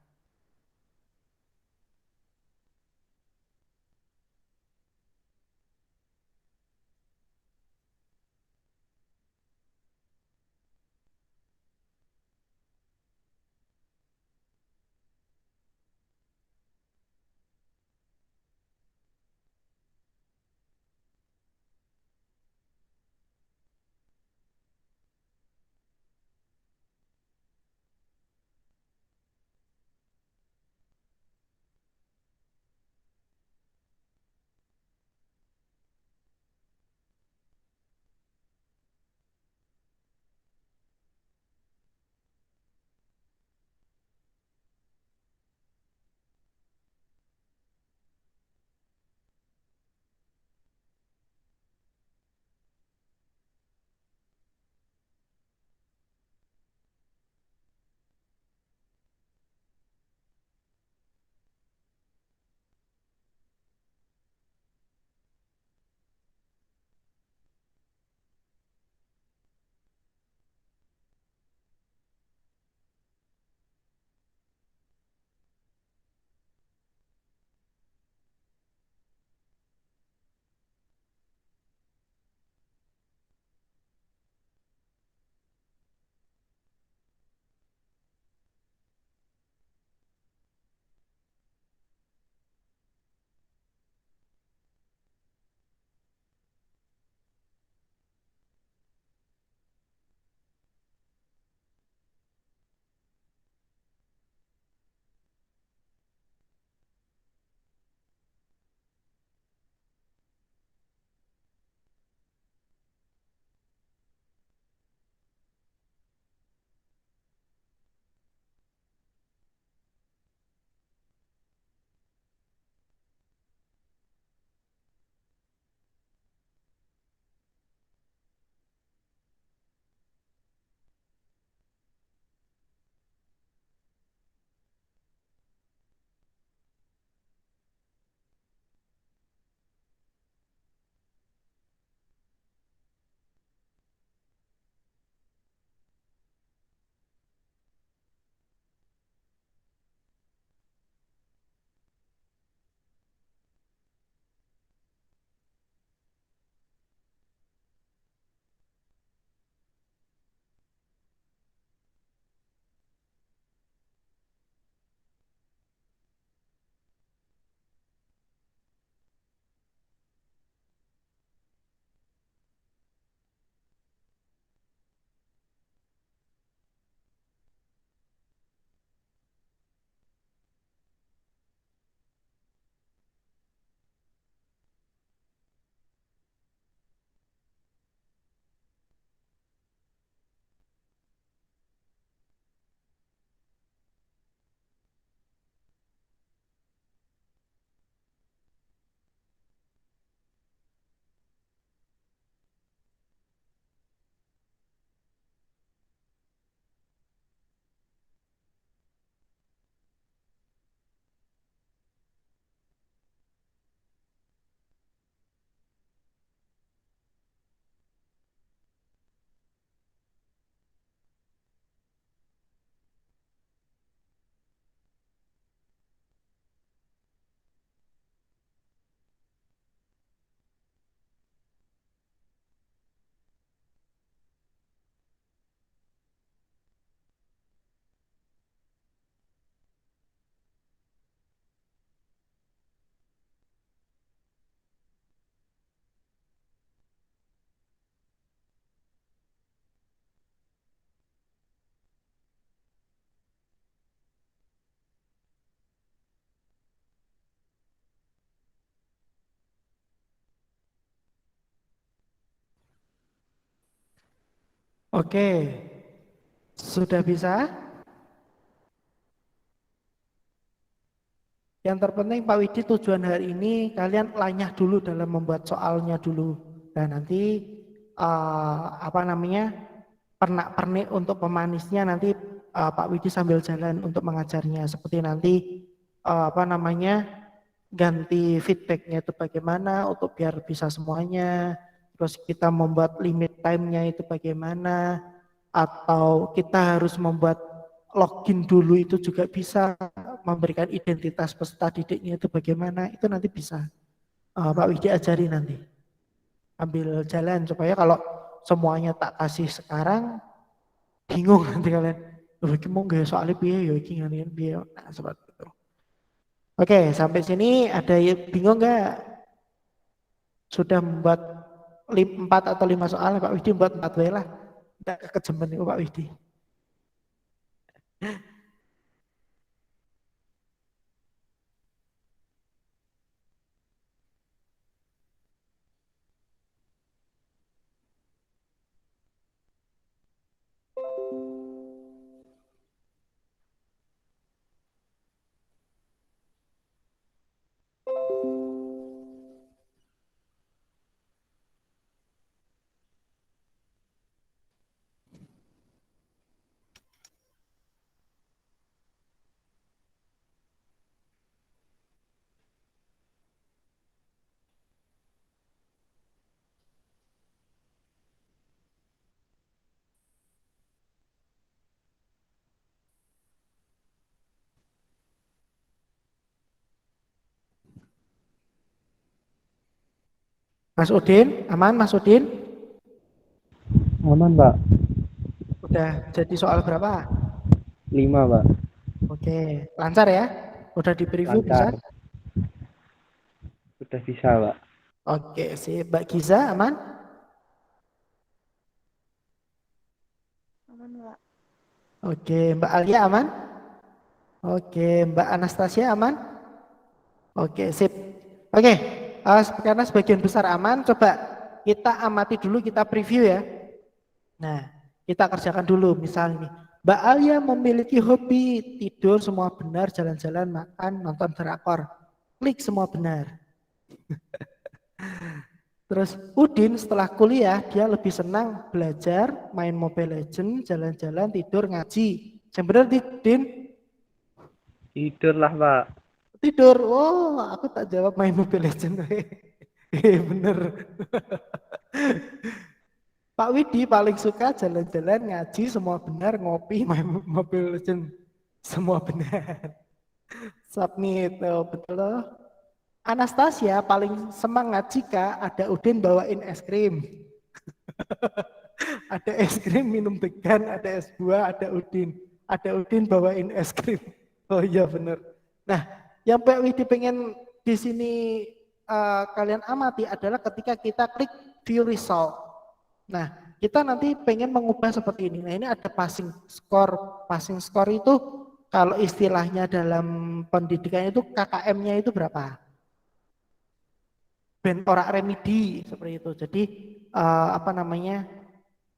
Oke, sudah bisa? Yang terpenting Pak Widi, tujuan hari ini kalian lanyah dulu dalam membuat soalnya dulu. Dan nanti apa namanya, pernak-pernik untuk pemanisnya nanti Pak Widi sambil jalan untuk mengajarnya. Seperti nanti apa namanya, ganti feedbacknya itu bagaimana untuk biar bisa semuanya. Terus kita membuat limit time-nya itu bagaimana. Atau kita harus membuat login dulu itu juga bisa, memberikan identitas peserta didiknya itu bagaimana, itu nanti bisa Pak Widi ajari nanti ambil jalan, supaya kalau semuanya tak kasih sekarang bingung nanti kalian, loh iki mau nggak soalnya piye ya iki ngene piye, nah seperti itu. Oke, sampai sini ada yang bingung nggak? Sudah membuat 4 atau 5 soal Pak Widi, buat 4 lah, tidak kekejemen itu Pak Widi. Mas Udin, aman Mas Udin? Aman, Pak. Udah jadi soal berapa? 5, Pak. Oke, lancar ya? Udah di preview bisa? Lancar. Udah bisa, Pak. Oke, si Mbak Giza aman? Aman, Pak. Oke, Mbak Alia aman? Oke, Mbak Anastasia aman? Oke, sip. Oke, karena sebagian besar aman, coba kita amati dulu, kita preview ya. Nah, kita kerjakan dulu, misalnya nih, Mbak Alia memiliki hobi tidur semua benar, jalan-jalan, makan, nonton drakor. Klik semua benar. Terus Udin setelah kuliah dia lebih senang belajar, main Mobile Legends, jalan-jalan, tidur, ngaji. Yang benar Udin? Tidur lah, Pak. Tidur. Oh, aku tak jawab main Mobile Legends. Bener. Pak Widi paling suka jalan-jalan, ngaji, semua benar, ngopi, main Mobile Legends, semua benar. Submit, oh, betul loh. Anastasia paling semangat jika ada Udin bawain es krim. Ada es krim, minum degan, ada es buah, ada Udin. Ada Udin bawain es krim. Oh iya benar. Nah, yang Pak Widi pengen di sini kalian amati adalah ketika kita klik view result. Nah, kita nanti pengen mengubah seperti ini. Nah, ini ada passing score. Passing score itu kalau istilahnya dalam pendidikan itu KKM-nya itu berapa? Ben ora remedi seperti itu. Jadi apa namanya,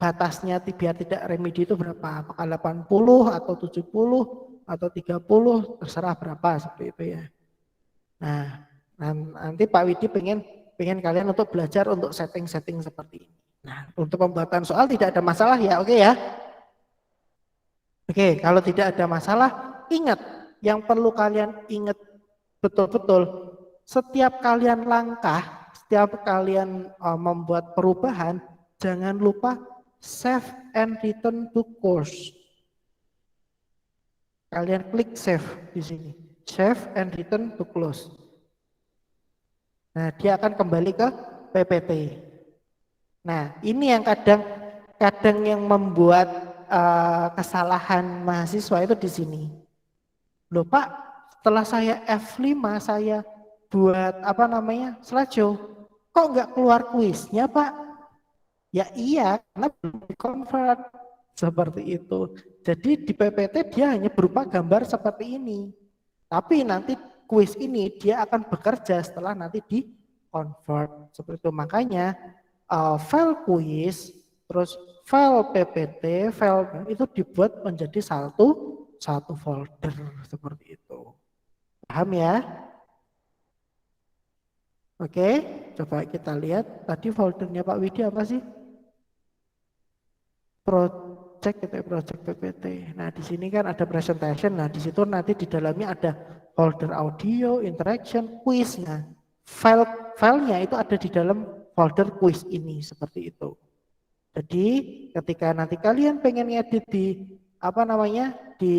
batasnya biar tidak remedi itu berapa? Apakah 80 atau 70 atau 30, terserah berapa seperti itu ya. Nah, nanti Pak Widi pengen kalian untuk belajar untuk setting-setting seperti ini. Nah, untuk pembuatan soal tidak ada masalah ya, oke ya. Oke, kalau tidak ada masalah, ingat yang perlu kalian ingat betul-betul, setiap kalian langkah, setiap kalian membuat perubahan, jangan lupa save and return to course. Kalian klik save di sini. Save and return to close. Nah, dia akan kembali ke PPT. Nah, ini yang kadang yang membuat kesalahan mahasiswa itu di sini. Loh Pak, setelah saya F5 saya buat apa namanya slideshow, kok nggak keluar kuisnya Pak? Ya iya, karena belum di-convert seperti itu. Jadi di PPT dia hanya berupa gambar seperti ini. Tapi nanti kuis ini dia akan bekerja setelah nanti di-convert seperti itu. Makanya file kuis Terus file PPT, file itu dibuat menjadi satu folder seperti itu. Paham ya? Oke, coba kita lihat tadi foldernya Pak Widi apa sih? Project gitu ya, project PPT. Nah, di sini kan ada presentation. Nah, di situ nanti di dalamnya ada folder audio, interaction, quiz. Nah, filenya itu ada di dalam folder quiz ini seperti itu. Jadi, ketika nanti kalian pengen ngedit di apa namanya? Di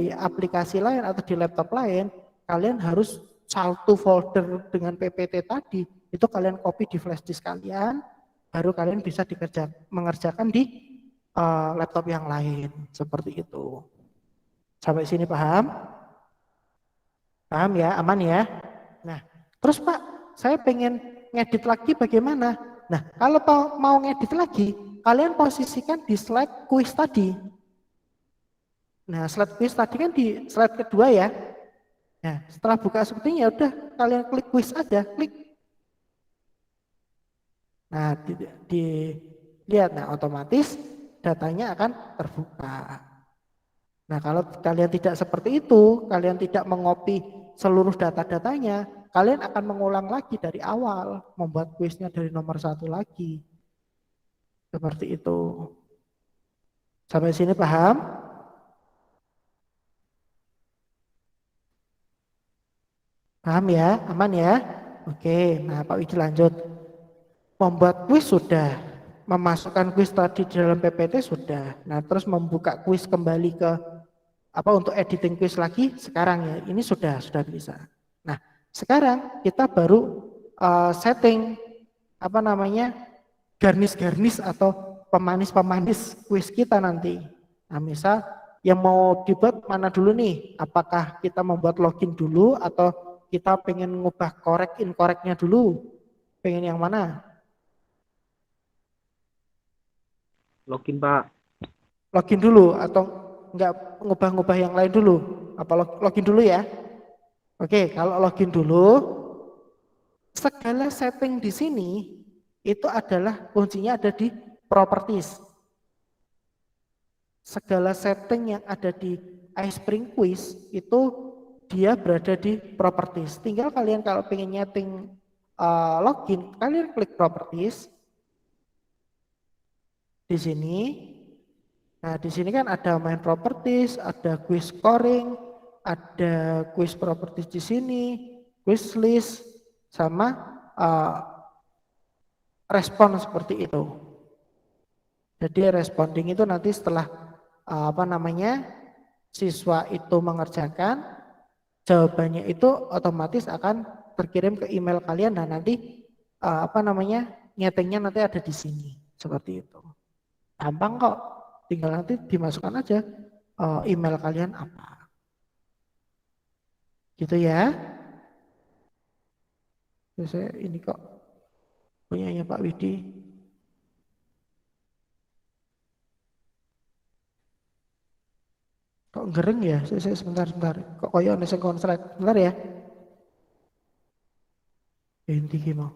aplikasi lain atau di laptop lain, kalian harus satu folder dengan PPT tadi itu kalian copy di flash disk kalian, baru kalian bisa mengerjakan di laptop yang lain seperti itu. Sampai sini paham? Paham ya, aman ya. Nah, terus Pak, saya pengen ngedit lagi bagaimana? Nah, kalau mau ngedit lagi, kalian posisikan di slide quiz tadi. Nah, slide quiz tadi kan di slide kedua ya. Nah, setelah buka seperti ini ya udah kalian klik quiz aja, klik. Nah, lihat, nah otomatis datanya akan terbuka. Nah, kalau kalian tidak seperti itu, kalian tidak mengopi seluruh data-datanya, kalian akan mengulang lagi dari awal, membuat kuisnya dari nomor 1 lagi. Seperti itu. Sampai sini paham? Paham ya? Aman ya? Oke, nah Pak Widi lanjut. Membuat kuis sudah, memasukkan kuis tadi di dalam PPT sudah. Nah, terus membuka kuis kembali ke apa untuk editing quiz lagi sekarang ya, ini sudah bisa. Nah, sekarang kita baru setting apa namanya garnish atau pemanis quiz kita nanti. Nah, misal yang mau dibuat mana dulu nih? Apakah kita membuat login dulu atau kita pengen ngubah correct incorrectnya dulu? Pengen yang mana? Login, Pak. Login dulu atau enggak ngubah-ngubah yang lain dulu? Apa login dulu ya? Oke, kalau login dulu, segala setting di sini itu adalah kuncinya ada di properties. Segala setting yang ada di iSpring Quiz itu dia berada di properties. Tinggal kalian kalau pengen nyeting login, kalian klik properties di sini. Nah, di sini kan ada main properties, ada quiz scoring, ada quiz properties di sini, quiz list, sama respon seperti itu. Jadi responding itu nanti setelah apa namanya siswa itu mengerjakan, jawabannya itu otomatis akan terkirim ke email kalian dan nanti apa namanya nyetingnya nanti ada di sini seperti itu. Gampang kok. Tinggal nanti dimasukkan aja email kalian apa. Gitu ya. Saya ini kok punyanya Pak Widi. Kok gereng ya? Saya sebentar. Kok koyo ana sing konslet. Sebentar ya. Inti ki mau.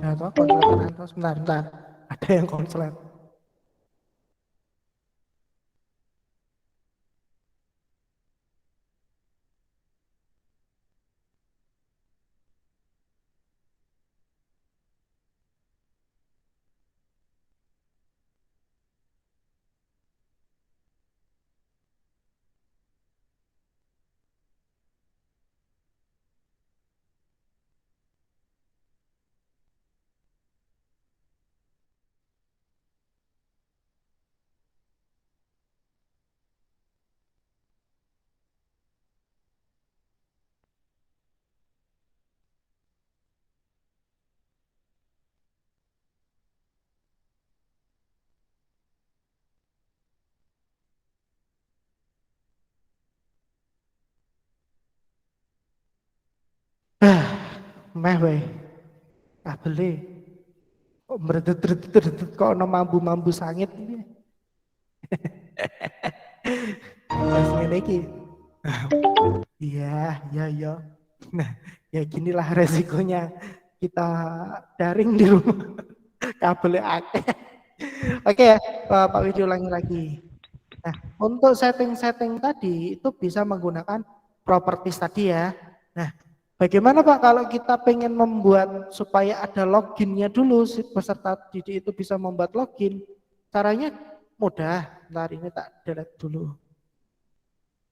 Nah, toh konslet sebentar. Ada yang konslet. Meh weh. Kabele. Kok meredet kok ono mambu sangit ini. Wes ngene iki. Iya. Nah, ya ginilah resikonya kita daring di rumah. Kabel akeh. Oke ya, Pak Widi ulangi lagi. Nah, untuk setting-setting tadi itu bisa menggunakan properties tadi ya. Nah, bagaimana Pak kalau kita pengen membuat supaya ada loginnya dulu, si peserta didik itu bisa membuat login. Caranya mudah. Bentar ini tak delete dulu.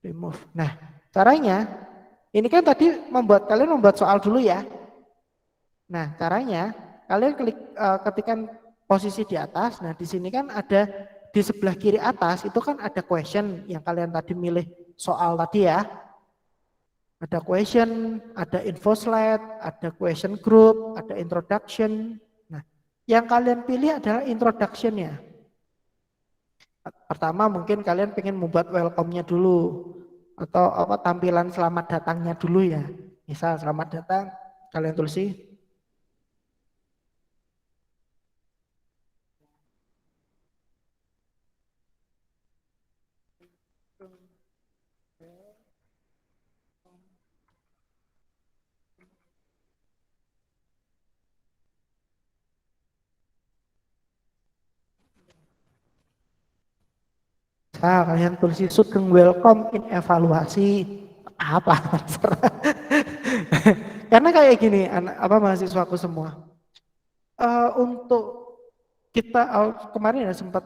Remove. Nah, caranya ini kan tadi kalian membuat soal dulu ya. Nah, caranya kalian klik ketikan posisi di atas. Nah, di sini kan ada di sebelah kiri atas itu kan ada question yang kalian tadi milih soal tadi ya. Ada question, ada info slide, ada question group, ada introduction. Nah, yang kalian pilih adalah introduction-nya. Pertama mungkin kalian pengen membuat welcome-nya dulu atau apa tampilan selamat datangnya dulu ya. Misal selamat datang kalian tulis kalian tulis sugeng welcome in evaluasi apa karena kayak gini mahasiswaku semua untuk kita kemarin ya sempat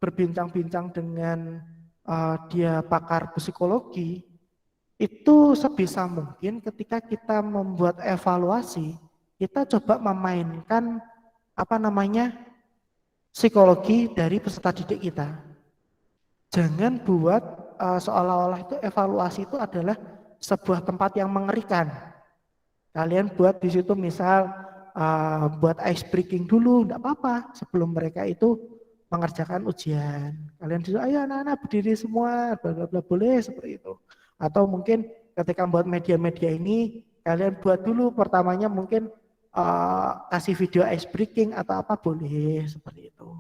berbincang-bincang dengan dia pakar psikologi itu sebisa mungkin ketika kita membuat evaluasi kita coba memainkan psikologi dari peserta didik kita. Jangan buat seolah-olah itu evaluasi itu adalah sebuah tempat yang mengerikan. Kalian buat di situ misal buat ice breaking dulu, enggak apa-apa sebelum mereka itu mengerjakan ujian. Kalian disuruh, ayo anak-anak berdiri semua, bla bla bla, boleh seperti itu. Atau mungkin ketika buat media-media ini, kalian buat dulu pertamanya mungkin kasih video ice breaking atau apa boleh seperti itu.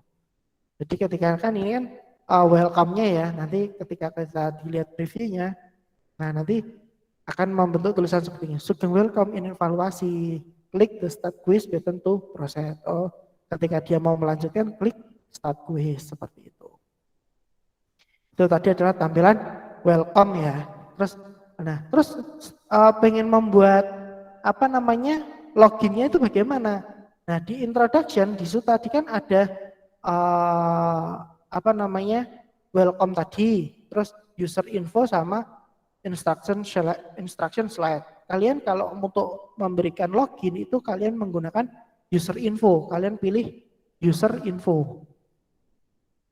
Jadi ketika kan ini kan welcome-nya ya, nanti ketika kita dilihat previewnya, nah nanti akan membentuk tulisan seperti ini. Sugeng welcome in evaluasi. Klik the start quiz button to proceed. Oh, ketika dia mau melanjutkan, klik start quiz seperti itu. Itu tadi adalah tampilan welcome ya. Terus pengen membuat loginnya itu bagaimana? Nah di introduction di situ tadi kan ada welcome tadi, terus user info sama instruction slide. Kalian kalau untuk memberikan login itu kalian menggunakan user info. Kalian pilih user info.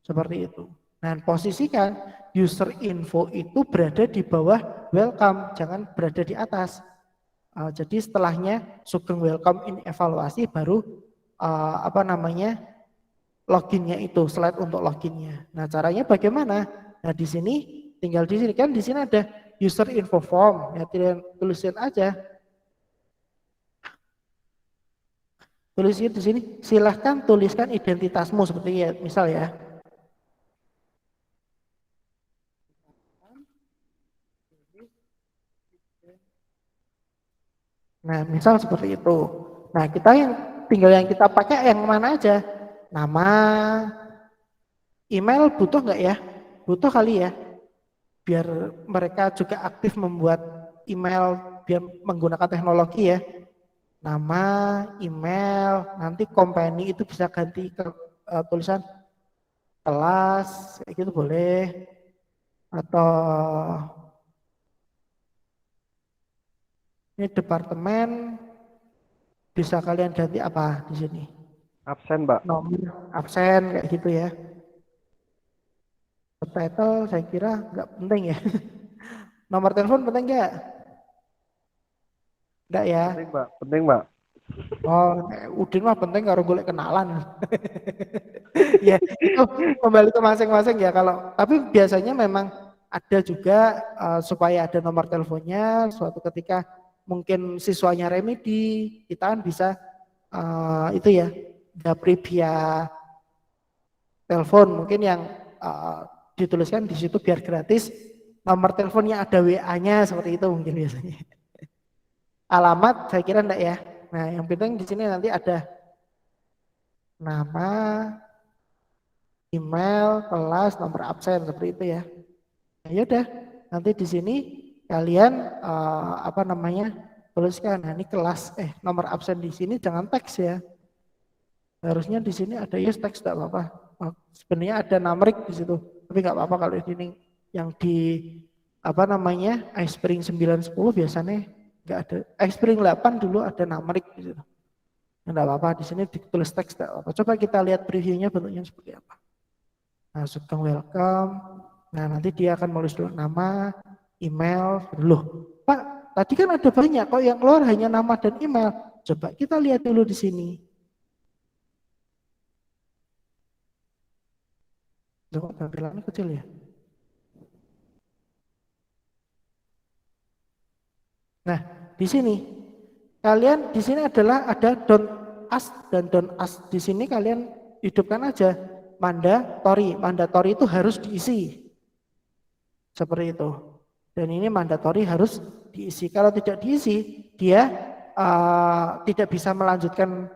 Seperti itu. Nah, posisikan user info itu berada di bawah welcome, jangan berada di atas. Jadi setelahnya sugeng welcome in evaluasi baru loginnya itu, slide untuk loginnya. Nah, caranya bagaimana? Nah, di sini tinggal di sini kan di sini ada user info form, ya tinggal tulisin aja. Tulisin di sini, silahkan tuliskan identitasmu seperti ya, misal ya. Nah, misal seperti itu. Nah, kita tinggal yang kita pakai yang mana aja. Nama, email butuh nggak ya? Butuh kali ya. Biar mereka juga aktif membuat email biar menggunakan teknologi ya. Nama, email, nanti company itu bisa ganti ke tulisan kelas, kayak gitu boleh. Atau ini departemen, bisa kalian ganti apa di sini? Absen, Mbak. Nomor absen kayak gitu ya. Title saya kira nggak penting ya. Nomor telepon penting nggak? Nggak ya? Penting, Mbak. Penting, Mbak. Oh, Udin mah penting kalau boleh kenalan. Ya, itu kembali ke masing-masing ya kalau. Tapi biasanya memang ada juga supaya ada nomor teleponnya suatu ketika mungkin siswanya remedi, kita kan bisa itu ya, dapri via telepon mungkin yang dituliskan di situ biar gratis. Nomor teleponnya ada WA-nya seperti itu mungkin biasanya. Alamat saya kira enggak ya. Nah, yang penting di sini nanti ada nama, email, kelas, nomor absen seperti itu ya. Nah, yaudah, nanti di sini kalian tuliskan. Nah, ini kelas, nomor absen di sini jangan teks ya. Harusnya di sini ada yes teks tidak apa-apa. Oh, sebenarnya ada numeric di situ, tapi nggak apa-apa kalau di sini yang di iSpring 910 biasanya nggak ada. iSpring 8 dulu ada numeric di situ. Enggak apa-apa, di sini ditulis teks tidak apa-apa. Coba kita lihat previewnya bentuknya seperti apa. Nah, Sugeng welcome. Nah, nanti dia akan menulis dulu nama, email. Loh, Pak, tadi kan ada banyak, kok yang keluar hanya nama dan email. Coba kita lihat dulu di sini. Coba tampilannya kecil ya. Nah, di sini kalian di sini adalah ada don't ask dan don't ask. Di sini kalian hidupkan aja mandatory. Mandatory itu harus diisi. Seperti itu. Dan ini mandatory harus diisi. Kalau tidak diisi, dia tidak bisa melanjutkan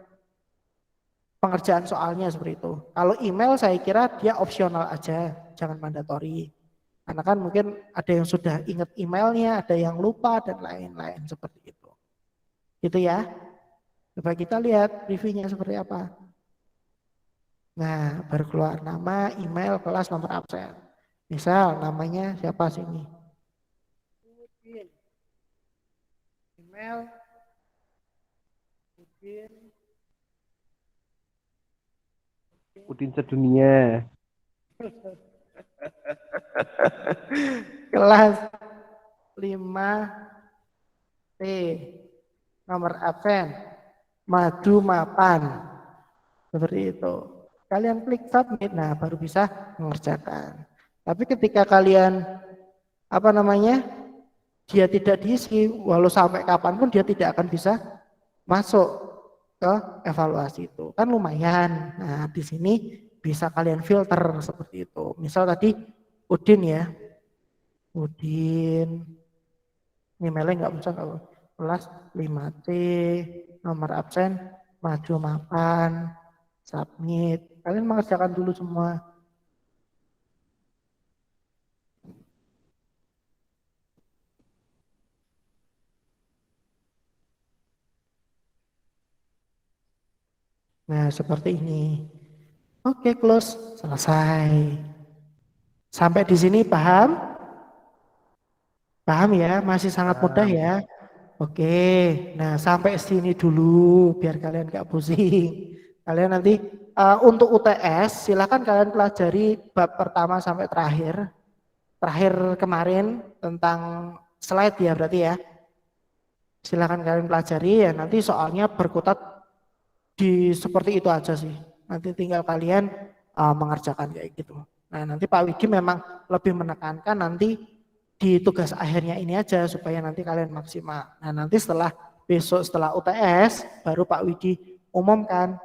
pengerjaan soalnya seperti itu. Kalau email saya kira dia opsional aja, jangan mandatory. Karena kan mungkin ada yang sudah ingat emailnya, ada yang lupa dan lain-lain seperti itu. Gitu ya. Coba kita lihat reviewnya seperti apa. Nah, baru keluar nama, email, kelas, nomor absen. Misal namanya siapa sini? Email, Udin sedunia. kelas 5T, nomor absen, maju mapan, seperti itu. Kalian klik submit, nah baru bisa mengerjakan. Tapi ketika kalian dia tidak diisi, walau sampai kapanpun dia tidak akan bisa masuk ke evaluasi itu. Kan lumayan. Nah, di sini bisa kalian filter seperti itu. Misal tadi Udin ya. Udin. Emailnya nggak bisa kalau kelas 5C, nomor absen, maju mapan, submit. Kalian mengerjakan dulu semua. Nah, seperti ini. Oke, close. Selesai. Sampai di sini paham? Paham ya? Masih sangat mudah ya? Oke. Nah, sampai sini dulu biar kalian gak pusing. Kalian nanti untuk UTS silakan kalian pelajari bab pertama sampai terakhir. Terakhir kemarin tentang slide ya berarti ya. Silakan kalian pelajari ya, nanti soalnya berkutat di seperti itu aja sih. Nanti tinggal kalian mengerjakan kayak gitu. Nah, nanti Pak Widi memang lebih menekankan nanti di tugas akhirnya ini aja supaya nanti kalian maksimal. Nah, nanti setelah UTS baru Pak Widi umumkan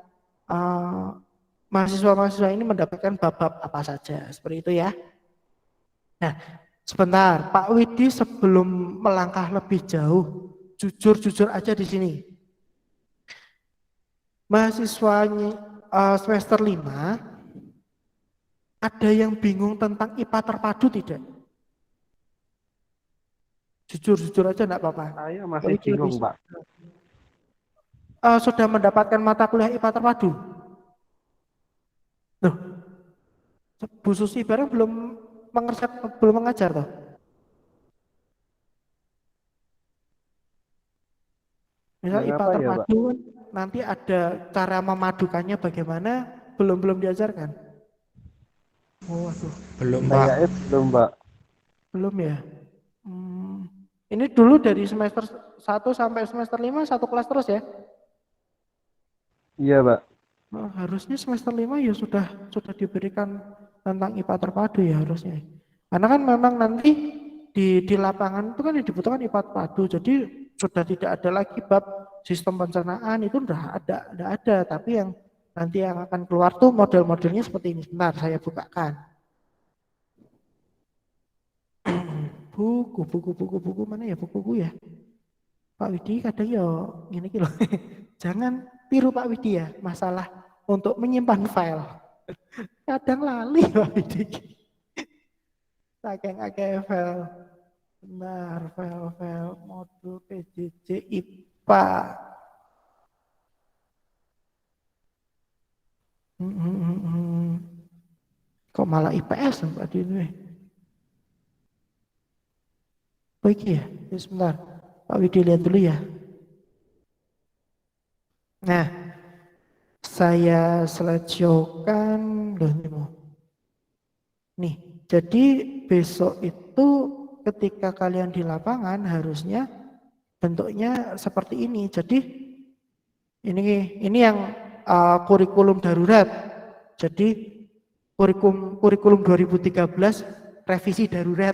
mahasiswa-mahasiswa ini mendapatkan bab-bab apa saja. Seperti itu ya. Nah, sebentar, Pak Widi sebelum melangkah lebih jauh, jujur aja di sini. Mahasiswanya semester 5 ada yang bingung tentang IPA terpadu tidak? Jujur aja enggak apa-apa. Saya masih bingung, Pak. Sudah mendapatkan mata kuliah IPA terpadu? Loh, Bu Susi bareng belum mengajar toh? Misal IPA terpadu ya, nanti ada cara memadukannya bagaimana, belum diajarkan? Oh, waduh. Belum, Pak. Belum, Pak. Belum ya? Ini dulu dari semester 1 sampai semester 5 satu kelas terus ya? Iya, Pak. Oh, harusnya semester 5 ya sudah diberikan tentang IPA terpadu ya harusnya. Karena kan memang nanti di lapangan itu kan yang dibutuhkan IPA terpadu. Jadi sudah tidak ada lagi bab sistem pencernaan itu enggak ada. Tapi yang nanti yang akan keluar tuh model-modelnya seperti ini. Sebentar saya bukakan. Buku mana ya buku ya? Pak Widi kadang ya gini loh. Jangan tiru Pak Widi ya masalah untuk menyimpan file. Kadang lali Pak Widik. Saking akeh file. Benar, file-file modul PJJ IPA. Kok malah IPS Pak Dini? Oh iki ya? Ya, sebentar. Pak Widi lihat dulu ya. Nah, saya slideshow-kan. Loh, ini mau. Nih, jadi besok itu ketika kalian di lapangan harusnya bentuknya seperti ini. Jadi ini yang kurikulum darurat. Jadi kurikulum 2013 revisi darurat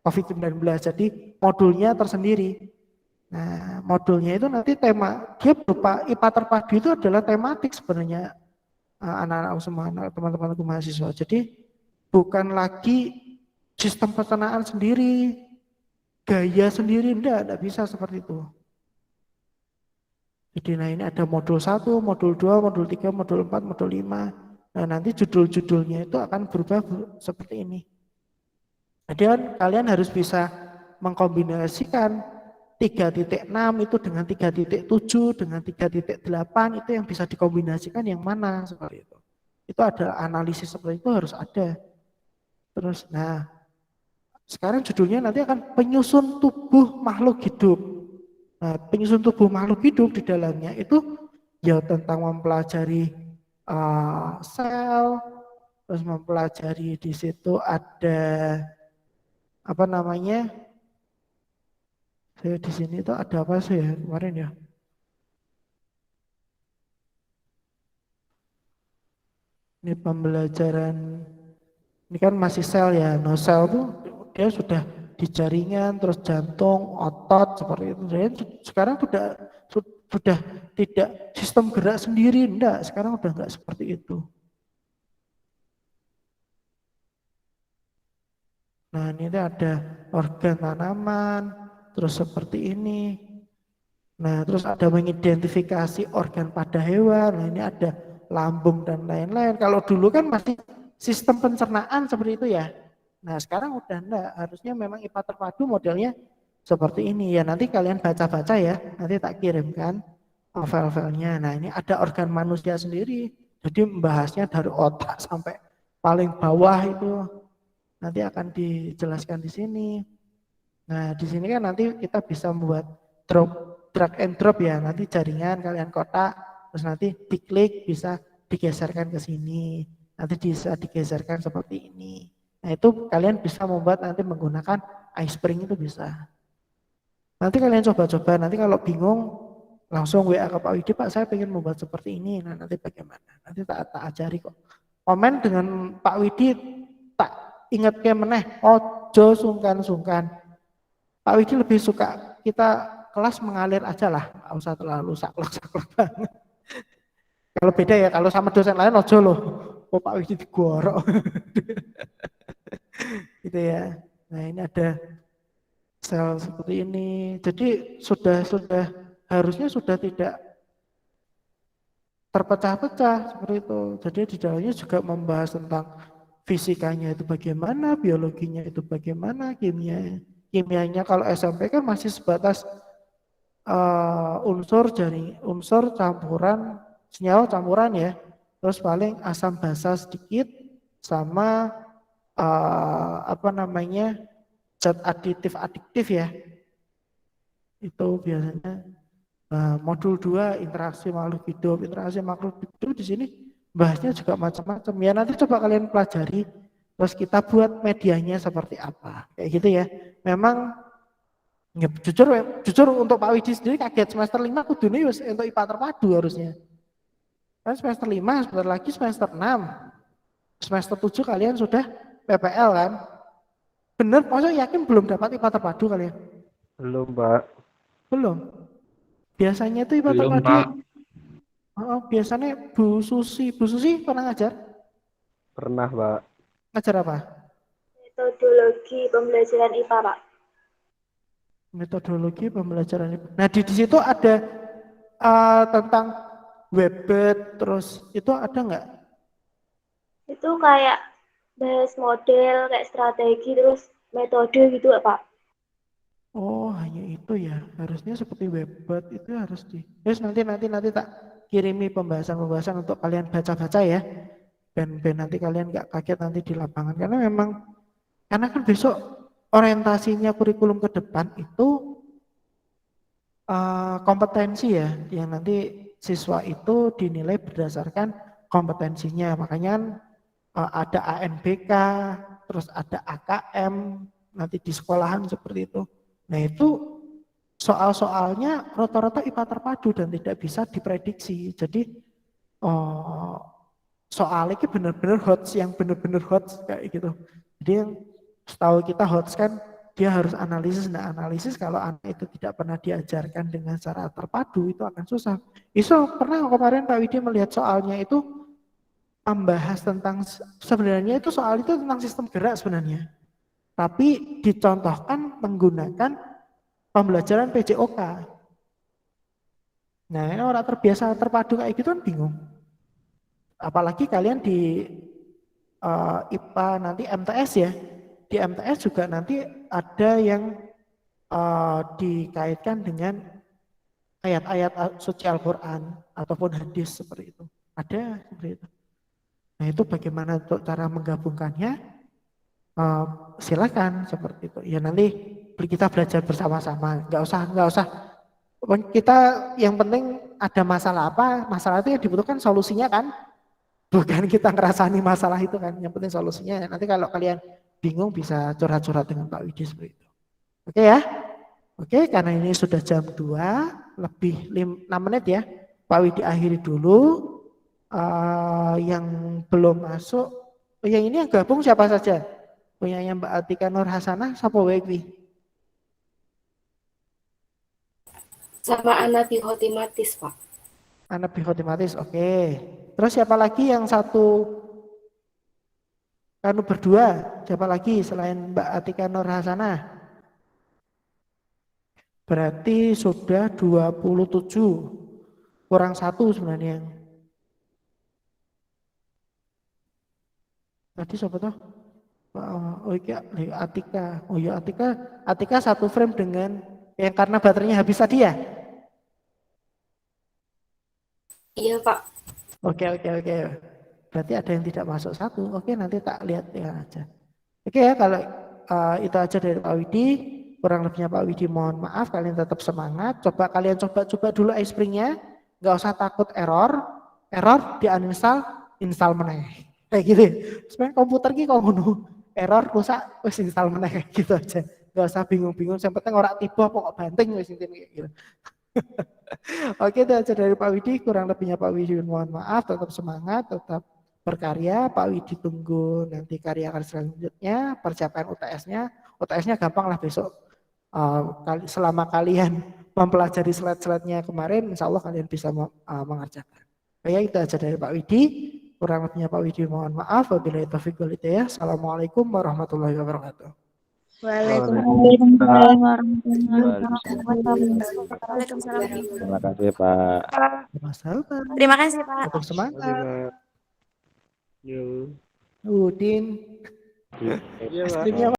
COVID-19. Jadi modulnya tersendiri. Nah, modulnya itu nanti dia berupa IPA terpadu itu adalah tematik sebenarnya anak-anak semua, teman-teman mahasiswa. Jadi bukan lagi sistem pencernaan sendiri, gaya sendiri, enggak bisa seperti itu. Jadi nah ini ada modul 1, modul 2, modul 3, modul 4, modul 5. Nah nanti judul-judulnya itu akan berubah seperti ini. Jadi kan kalian harus bisa mengkombinasikan 3.6 itu dengan 3.7 dengan 3.8 itu yang bisa dikombinasikan yang mana seperti itu. Itu ada analisis seperti itu harus ada. Terus nah sekarang judulnya nanti akan penyusun tubuh makhluk hidup. Nah, penyusun tubuh makhluk hidup di dalamnya itu ya tentang mempelajari sel, terus mempelajari di situ ada apa namanya? Saya di sini itu ada apa sih ya kemarin ya? Ini pembelajaran, ini kan masih sel ya. No sel tuh dia sudah di jaringan, terus jantung, otot seperti itu. Dan sekarang sudah tidak sistem gerak sendiri, enggak. Sekarang udah enggak seperti itu. Nah ini ada organ tanaman, terus seperti ini. Nah terus ada mengidentifikasi organ pada hewan. Nah ini ada lambung dan lain-lain. Kalau dulu kan masih sistem pencernaan seperti itu ya. Nah sekarang udah enggak, harusnya memang IPA terpadu modelnya seperti ini ya. Nanti kalian baca-baca ya, nanti tak kirimkan file-filenya. Nah ini ada organ manusia sendiri, jadi membahasnya dari otak sampai paling bawah itu nanti akan dijelaskan di sini. Nah di sini kan nanti kita bisa membuat drag and drop ya, nanti jaringan kalian kotak, terus nanti diklik bisa digeserkan ke sini, nanti bisa digeserkan seperti ini. Nah itu kalian bisa membuat nanti menggunakan iSpring itu bisa. Nanti kalian coba-coba, nanti kalau bingung langsung WA ke Pak Widi, Pak saya pengen membuat seperti ini, nah nanti bagaimana, nanti tak ajari kok. Komen dengan Pak Widi, tak ingat ke meneh, ojo sungkan-sungkan. Pak Widi lebih suka kita kelas mengalir aja lah, nggak usah terlalu saklek-saklek banget. Kalau beda ya, kalau sama dosen lain ojo loh, oh Pak Widi digorok. Gitu ya. Nah ini ada sel seperti ini. Jadi sudah harusnya sudah tidak terpecah-pecah seperti itu. Jadi di dalamnya juga membahas tentang fisikanya itu bagaimana, biologinya itu bagaimana, kimianya kalau SMP kan masih sebatas unsur campuran senyawa campuran ya. Terus paling asam basa sedikit sama apa namanya zat adiktif ya, itu biasanya. Nah, modul 2 interaksi makhluk hidup di sini bahasnya juga macam-macam ya, nanti coba kalian pelajari terus kita buat medianya seperti apa kayak gitu ya. Memang ya, jujur untuk Pak Widi sendiri kaget semester 5 kudune wis untuk IPA terpadu harusnya kan semester 5 sebentar lagi semester 6 semester 7 kalian sudah PPL kan. Bener, maksudnya yakin belum dapat IPA terpadu kalian? Belum, Pak. Belum. Biasanya itu IPA Belum, terpadu. Pak. Biasanya Bu Susi pernah ngajar? Pernah, Pak. Ngajar apa? Metodologi pembelajaran IPA, Pak. Metodologi pembelajaran IPA. Nah di situ ada tentang Webbed, terus itu ada nggak? Itu kayak bahas model, kayak strategi, terus metode gitu ya, Pak. Oh, hanya itu ya. Harusnya seperti Webbed itu harus di. Yes, nanti tak kirimi pembahasan-pembahasan untuk kalian baca-baca ya. Ben nanti kalian nggak kaget nanti di lapangan karena kan besok orientasinya kurikulum ke depan itu kompetensi ya, yang nanti siswa itu dinilai berdasarkan kompetensinya. Makanya kan, ada ANBK, terus ada AKM, nanti di sekolahan seperti itu. Nah itu soal-soalnya rata-rata IPA terpadu dan tidak bisa diprediksi. Jadi soalnya ini benar-benar hot, yang benar-benar hot kayak gitu. Jadi yang setahu kita hot kan dia harus analisis. Nah analisis kalau anak itu tidak pernah diajarkan dengan cara terpadu itu akan susah. Pernah kemarin Pak Widi melihat soalnya itu membahas tentang, sebenarnya itu soal itu tentang sistem gerak sebenarnya. Tapi dicontohkan menggunakan pembelajaran PJOK. Nah ini orang terbiasa terpadu kayak gitu kan bingung. Apalagi kalian di IPA nanti MTS ya. Di MTS juga nanti ada yang dikaitkan dengan ayat-ayat suci Al-Quran ataupun hadis seperti itu. Ada seperti itu. Nah itu bagaimana untuk cara menggabungkannya? Silakan seperti itu. Ya nanti kita belajar bersama-sama. Nggak usah. Kita yang penting ada masalah apa? Masalah itu yang dibutuhkan solusinya kan? Bukan kita ngerasani masalah itu kan. Yang penting solusinya. Nanti kalau kalian bingung bisa curhat-curhat dengan Pak Widi seperti itu. Oke ya? Oke, karena ini sudah jam 2 lebih 6 menit ya. Pak Widi akhiri dulu. Yang belum masuk, yang ini yang gabung siapa saja? Punyanya Mbak Atika Nur Hasanah, siapa Wegwi? Sama Anabi Khotimatis, Pak. Anabi Khotimatis, oke. Terus siapa lagi yang satu? Kanu berdua, siapa lagi selain Mbak Atika Nur Hasanah? Berarti sudah 27. Kurang 1 sebenarnya. Tadi siapa tuh? Oh iya, Atika. Oh iya Atika satu frame dengan yang karena baterainya habis tadi ya? Iya, Pak. Oke. Berarti ada yang tidak masuk 1. Oke, nanti tak lihat ya aja. Oke ya, kalau itu aja dari Pak Widi. Kurang lebihnya Pak Widi mohon maaf, kalian tetap semangat. Kalian coba dulu iSpring-nya. Nggak usah takut error di uninstall, install meneh. Kayak gitu. Sebenarnya komputer ki kalau ngono error rusak wis install meneh kayak gitu aja. Nggak usah bingung-bingung, yang penting orang tiba pokok banting wis intinya kayak gitu. Oke, itu aja dari Pak Widi. Kurang lebihnya Pak Widi mohon maaf, tetap semangat, tetap berkarya. Pak Widi tunggu nanti karya selanjutnya, persiapan UTS-nya. UTS-nya gampang lah besok. Selama kalian mempelajari slide-slide-nya kemarin, insya Allah kalian bisa mengerjakan. Oke, itu aja dari Pak Widi. Kurang lebihnya Pak Widi mohon maaf. Wabillahi taufiq wal hidayah. Assalamualaikum warahmatullahi wabarakatuh. Waalaikumsalam warahmatullahi Waalaikumsalam. Terima kasih Pak. Masalah. Terima kasih, Pak. Tetap semangat. Yo. Udin. Iya, Pak. Istrinya